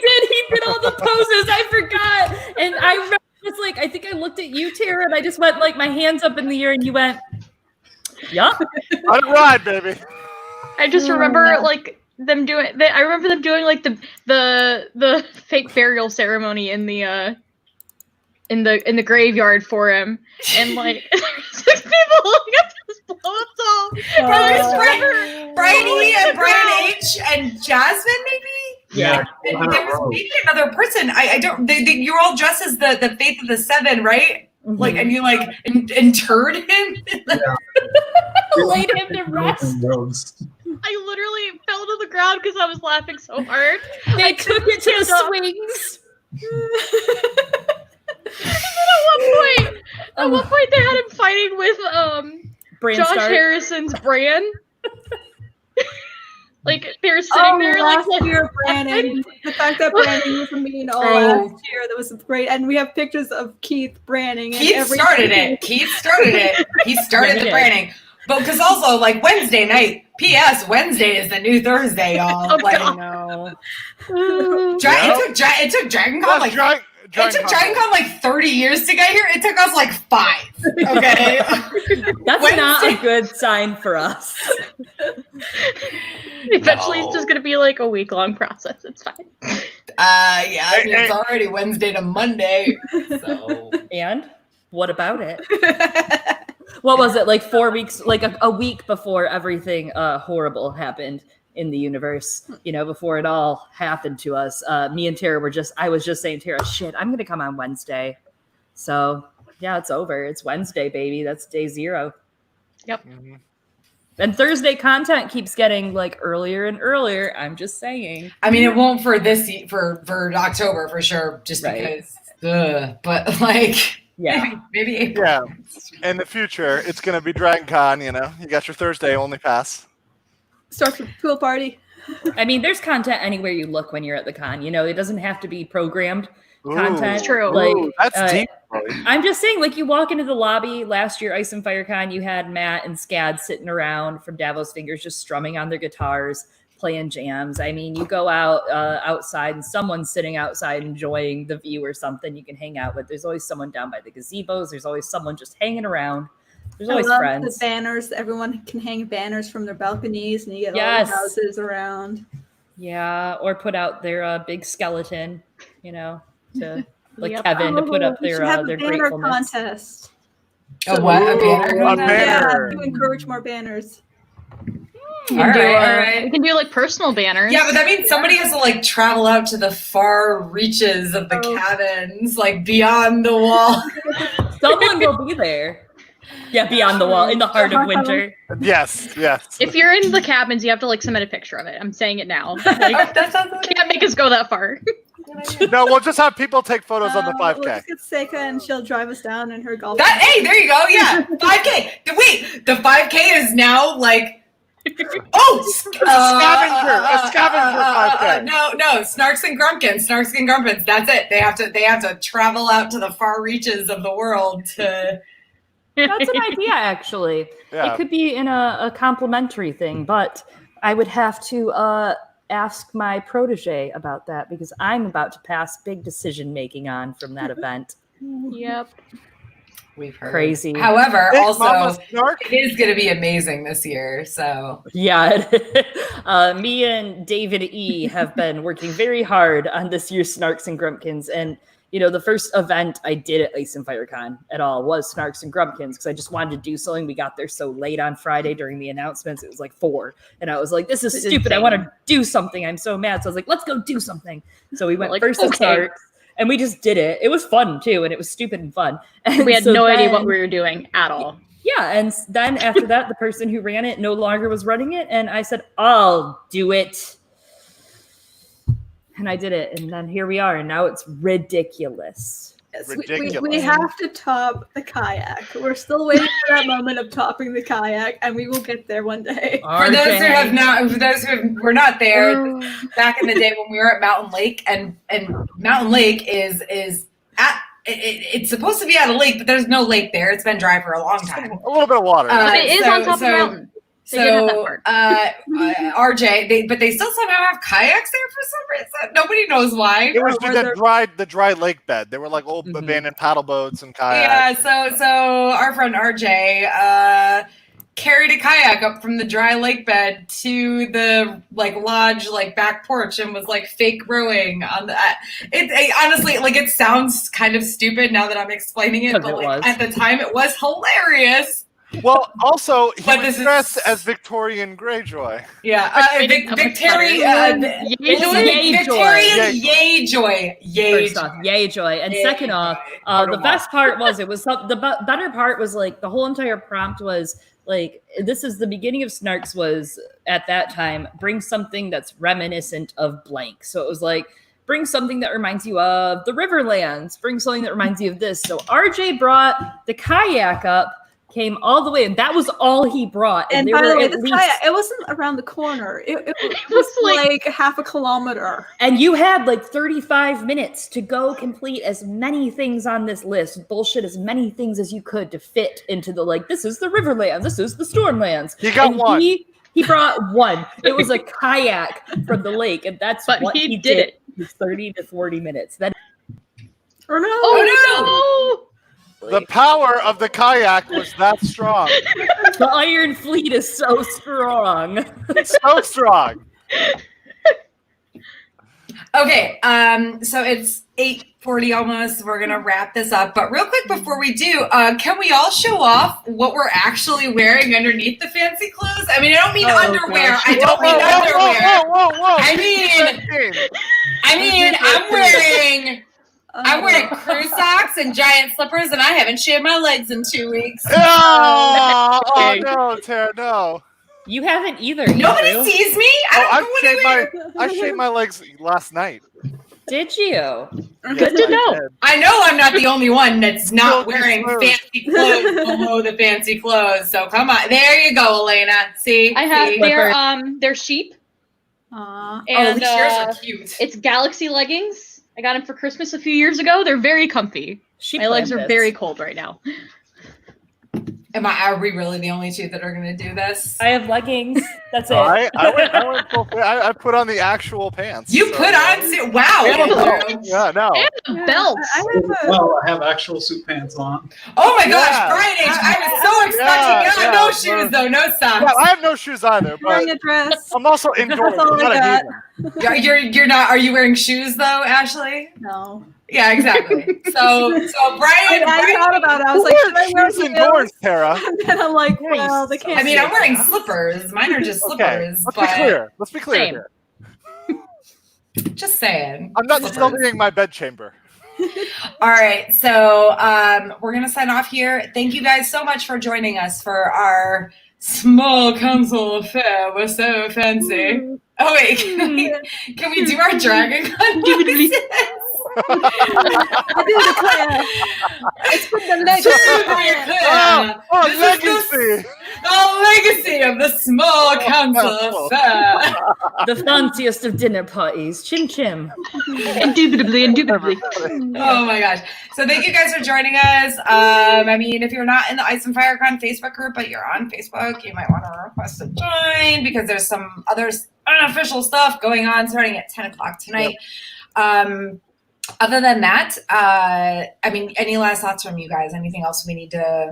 did all the poses. I forgot, and I remember it's like, I think I looked at you, Tara, and I just went like my hands up in the air, and you went, "Yup, let it ride, baby." I just remember like them doing. I remember them doing like the fake burial ceremony in the graveyard for him, and like six people looking at this blow up doll. Brady and Brian H and Jasmine, maybe. Yeah, and there was maybe another person. I don't. You're all dressed as the Faith of the Seven, right? Mm-hmm. Like, and you like interred him, laid him to rest. I literally fell to the ground because I was laughing so hard. They took it to the swings. And then at one point they had him fighting with Josh Harrison's Bran. Like, they were sitting there like last year, Brandon. The fact that Brandon was a mean last year, that was great. And we have pictures of Keith branding. Keith started it. He started the branding. But because also, like, Wednesday night, P.S. Wednesday is the new Thursday, y'all. Oh, like, no. It took Dragon Con like it took Dragon Con like 30 years to get here. It took us like 5. Okay, that's not a good sign for us. Eventually, it's just gonna be like a week-long process. It's fine. Yeah, I mean, it's already Wednesday to Monday. So. And what about it? What was it, like 4 weeks, like a week before everything horrible happened in the universe, you know, before it all happened to us? Me and Tara I was just saying, Tara, shit, I'm going to come on Wednesday. So yeah, it's over. It's Wednesday, baby. That's day 0. Yep. Mm-hmm. And Thursday content keeps getting like earlier and earlier. I'm just saying. I mean, it won't for for October for sure, just because, but like, yeah, maybe April. Yeah, in the future, it's going to be Dragon Con, you know. You got your Thursday only pass. Starts with pool party. I mean, there's content anywhere you look when you're at the con. You know, it doesn't have to be programmed content. True. Like, that's deep. I'm just saying, like, you walk into the lobby last year, Ice and Fire Con, you had Matt and Scad sitting around from Davos Fingers just strumming on their guitars, playing jams. I mean, you go out outside and someone's sitting outside enjoying the view or something you can hang out with. There's always someone down by the gazebos. There's always someone just hanging around. There's always friends. The banners. Everyone can hang banners from their balconies, and you get all the houses around. Yeah, or put out their big skeleton, to Kevin to put up their banner gratefulness. Contest. A what? A banner? A banner. Yeah, to encourage more banners. All right. We can do like personal banners. Yeah, but that means somebody has to like travel out to the far reaches of the cabins, like beyond the wall. Someone will be there. Yeah, beyond the wall, in the heart of winter. Yes. If you're in the cabins, you have to like submit a picture of it. I'm saying it now. Like, that sounds okay. Can't make us go that far. No, we'll just have people take photos on the 5K. We'll just get Seika and she'll drive us down in her golf. Hey, there you go. Yeah, 5K. Wait, the 5K is now like. Oh, a scavenger 5K. No, Snarks and Grumpkins. That's it. They have to travel out to the far reaches of the world to. That's an idea, actually. Yeah. It could be in a complimentary thing, but I would have to ask my protege about that because I'm about to pass big decision making on from that event. Yep. We've heard. Crazy. However, Big also, Mama Snark? it is going to be amazing this year. So Yeah, me and David E have been working very hard on this year's Snarks and Grumpkins, and the first event I did at Ice and Fire Con at all was Snarks and Grumpkins because I just wanted to do something. We got there so late on Friday during the announcements. It was like 4. And I was like, this is stupid. I want to do something. I'm so mad. So I was like, let's go do something. So we went first to Snarks and we just did it. It was fun too. And it was stupid and fun. And we had no idea what we were doing at all. Yeah. And then after that, the person who ran it no longer was running it. And I said, I'll do it. And I did it, and then here we are, and now it's ridiculous. Yes, we have to top the kayak. We're still waiting for that moment of topping the kayak, and we will get there one day. For those who were not there, back in the day when we were at Mountain Lake, and Mountain Lake is at it's supposed to be at a lake, but there's no lake there. It's been dry for a long time. A little bit of water. But it is on top of the mountain. RJ, but they still somehow have kayaks there for some reason. Nobody knows why. It was the dry lake bed. They were like old abandoned paddle boats and kayaks. Yeah, so our friend RJ carried a kayak up from the dry lake bed to the lodge back porch and was fake rowing on the. It honestly it sounds kind of stupid now that I'm explaining it, but at the time it was hilarious. Well, also, he was dressed as Victorian Greyjoy. Yeah, Victorian Yayjoy. And second off, the best part was the better part was the whole entire prompt was this is the beginning of Snarks was at that time bring something that's reminiscent of blank. So it was bring something that reminds you of the Riverlands. Bring something that reminds you of this. So RJ brought the kayak up. Came all the way, and that was all he brought. And by the way, kayak, it wasn't around the corner. It was half a kilometer. And you had 35 minutes to go complete as many things on this list, bullshit as many things as you could to fit into the this is the Riverlands, this is the Stormlands. He got one. He brought one. It was a kayak from the lake, and that's what he did. It was 30 to 40 minutes. Oh no! The power of the kayak was that strong. The Iron Fleet is so strong. So strong. Okay, so it's 8:40 almost. We're gonna wrap this up, but real quick before we do, can we all show off what we're actually wearing underneath the fancy clothes? I mean, I don't mean underwear. Gosh. I don't mean underwear. Whoa. I mean, I'm wearing crew socks and giant slippers, and I haven't shaved my legs in 2 weeks. Oh no, Tara, no. You haven't either. Nobody sees me. I shaved my legs last night. Did you? Good to know. I know I'm not the only one that's not wearing fancy clothes below the fancy clothes. So come on, there you go, Elena. See, I have they're sheep. And these shirts are cute. It's Galaxy leggings. I got them for Christmas a few years ago. They're very comfy. My legs are very cold right now. Are we really the only two that are going to do this? I have leggings. That's it. I put on the actual pants. You put on suit. Wow. Yeah, no. And a belt. Well, I have actual suit pants on. Oh my gosh, Brian H. I was so expecting no shoes though, no socks. Yeah, I have no shoes either. But Wearing a dress. I'm also indoors. That's all I got. You're not. Are you wearing shoes though, Ashley? No. Yeah, exactly. So Brian. I thought about it. I was like, should I wear shoes indoors, Tara? And then I'm like, well, they can't. I mean, I'm wearing slippers. Mine are just slippers. Let's be clear. Let's be clear here. Just saying. I'm not studying my bedchamber. All right, so we're gonna sign off here. Thank you guys so much for joining us for our small council affair. We're so fancy. Oh wait, can we do our Dragon Con voices? I do declare. It's for the legacy. The legacy of the small council affair. The fanciest of dinner parties. Chim chim. Indubitably. Oh my gosh. So thank you guys for joining us. I mean, if you're not in the Ice and Fire Con Facebook group, but you're on Facebook, you might want to request to join because there's some other unofficial stuff going on starting at 10 o'clock tonight. Other than that, I mean, any last thoughts from you guys? Anything else we need to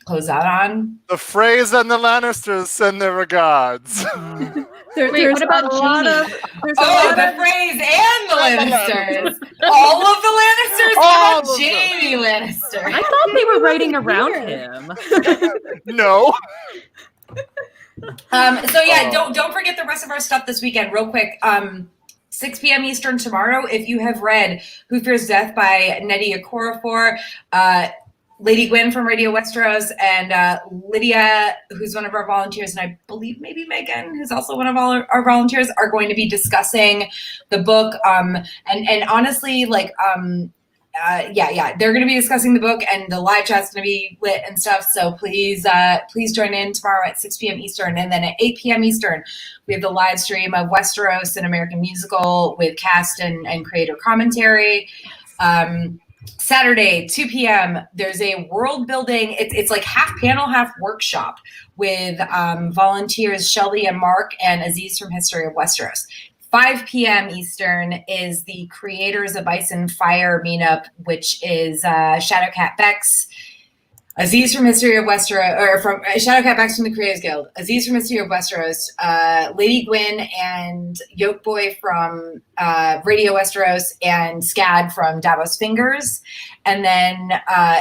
close out on? The Freys and the Lannisters send their regards. Wait, what about Jamie? The Freys and the Lannisters. All of the Lannisters? What about Jamie Lannister? I thought they were writing around him. No. So yeah, don't forget the rest of our stuff this weekend. Real quick, 6 p.m. Eastern tomorrow. If you have read Who Fears Death by Nnedi Okorafor, Lady Gwyn from Radio Westeros, and Lydia, who's one of our volunteers, and I believe maybe Megan, who's also one of our volunteers, are going to be discussing the book. And honestly, like, they're going to be discussing the book, and the live chat's going to be lit and stuff. So please join in tomorrow at 6 p.m. Eastern, and then at 8 p.m. Eastern, we have the live stream of Westeros, an American musical with cast and creator commentary. Saturday, 2 p.m., there's a world building. It's like half panel, half workshop with volunteers Shelby and Mark and Aziz from History of Westeros. 5 p.m. Eastern is the Creators of Ice and Fire meetup, which is Shadowcat Bex, Aziz from History of Westeros, or from Shadowcat Bex from the Creators Guild, Aziz from History of Westeros, Lady Gwyn and Yolkboy from Radio Westeros, and Scad from Davos Fingers. And then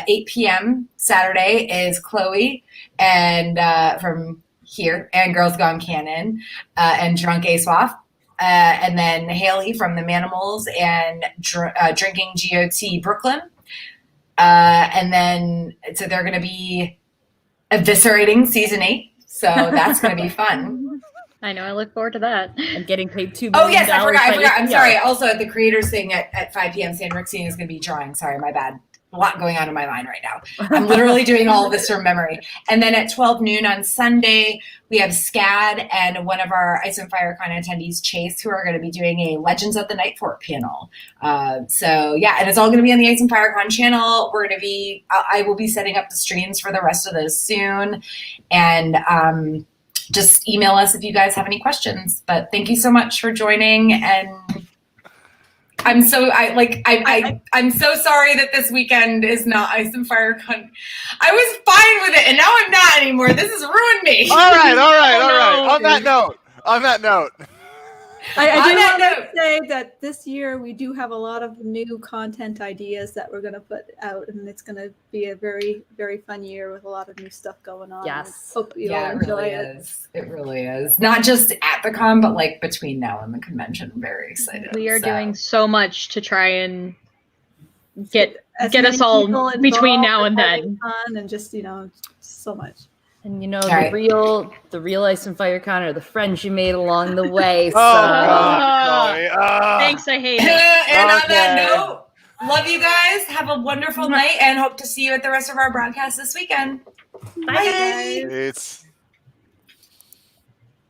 8 p.m. Saturday is Chloe and from here, and Girls Gone Canon, and Drunk Aswaf. And then Haley from the Manimals and Drinking GOT Brooklyn. And then, so they're going to be eviscerating season 8. So that's going to be fun. I know. I look forward to that. I'm getting paid $2 million. Oh, yes. I forgot. I'm sorry. Also, at the creators thing at 5 p.m., San Rixine is going to be drawing. Sorry, my bad. A lot going on in my mind right now. I'm literally doing all of this from memory. And then at 12 noon on Sunday, we have Scad and one of our Ice and Fire Con attendees, Chase, who are going to be doing a Legends of the Night Fort panel. So yeah, and it's all going to be on the Ice and Fire Con channel. I will be setting up the streams for the rest of those soon. And just email us if you guys have any questions. But thank you so much for joining, and I'm so sorry that this weekend is not Ice and Fire Con. I was fine with it, and now I'm not anymore. This has ruined me. All right. On that note. I do want to say that this year we do have a lot of new content ideas that we're going to put out, and it's going to be a very, very fun year with a lot of new stuff going on. Yes. Hope you all enjoy it. It really is. Not just at the con, but like between now and the convention. I'm very excited. We are doing so much to try and get us all between now and then. And just, so much. And right. the real Ice and Fire Con are the friends you made along the way. So. Thanks, I hate it. And on that note, love you guys. Have a wonderful night, and hope to see you at the rest of our broadcast this weekend. Bye. It's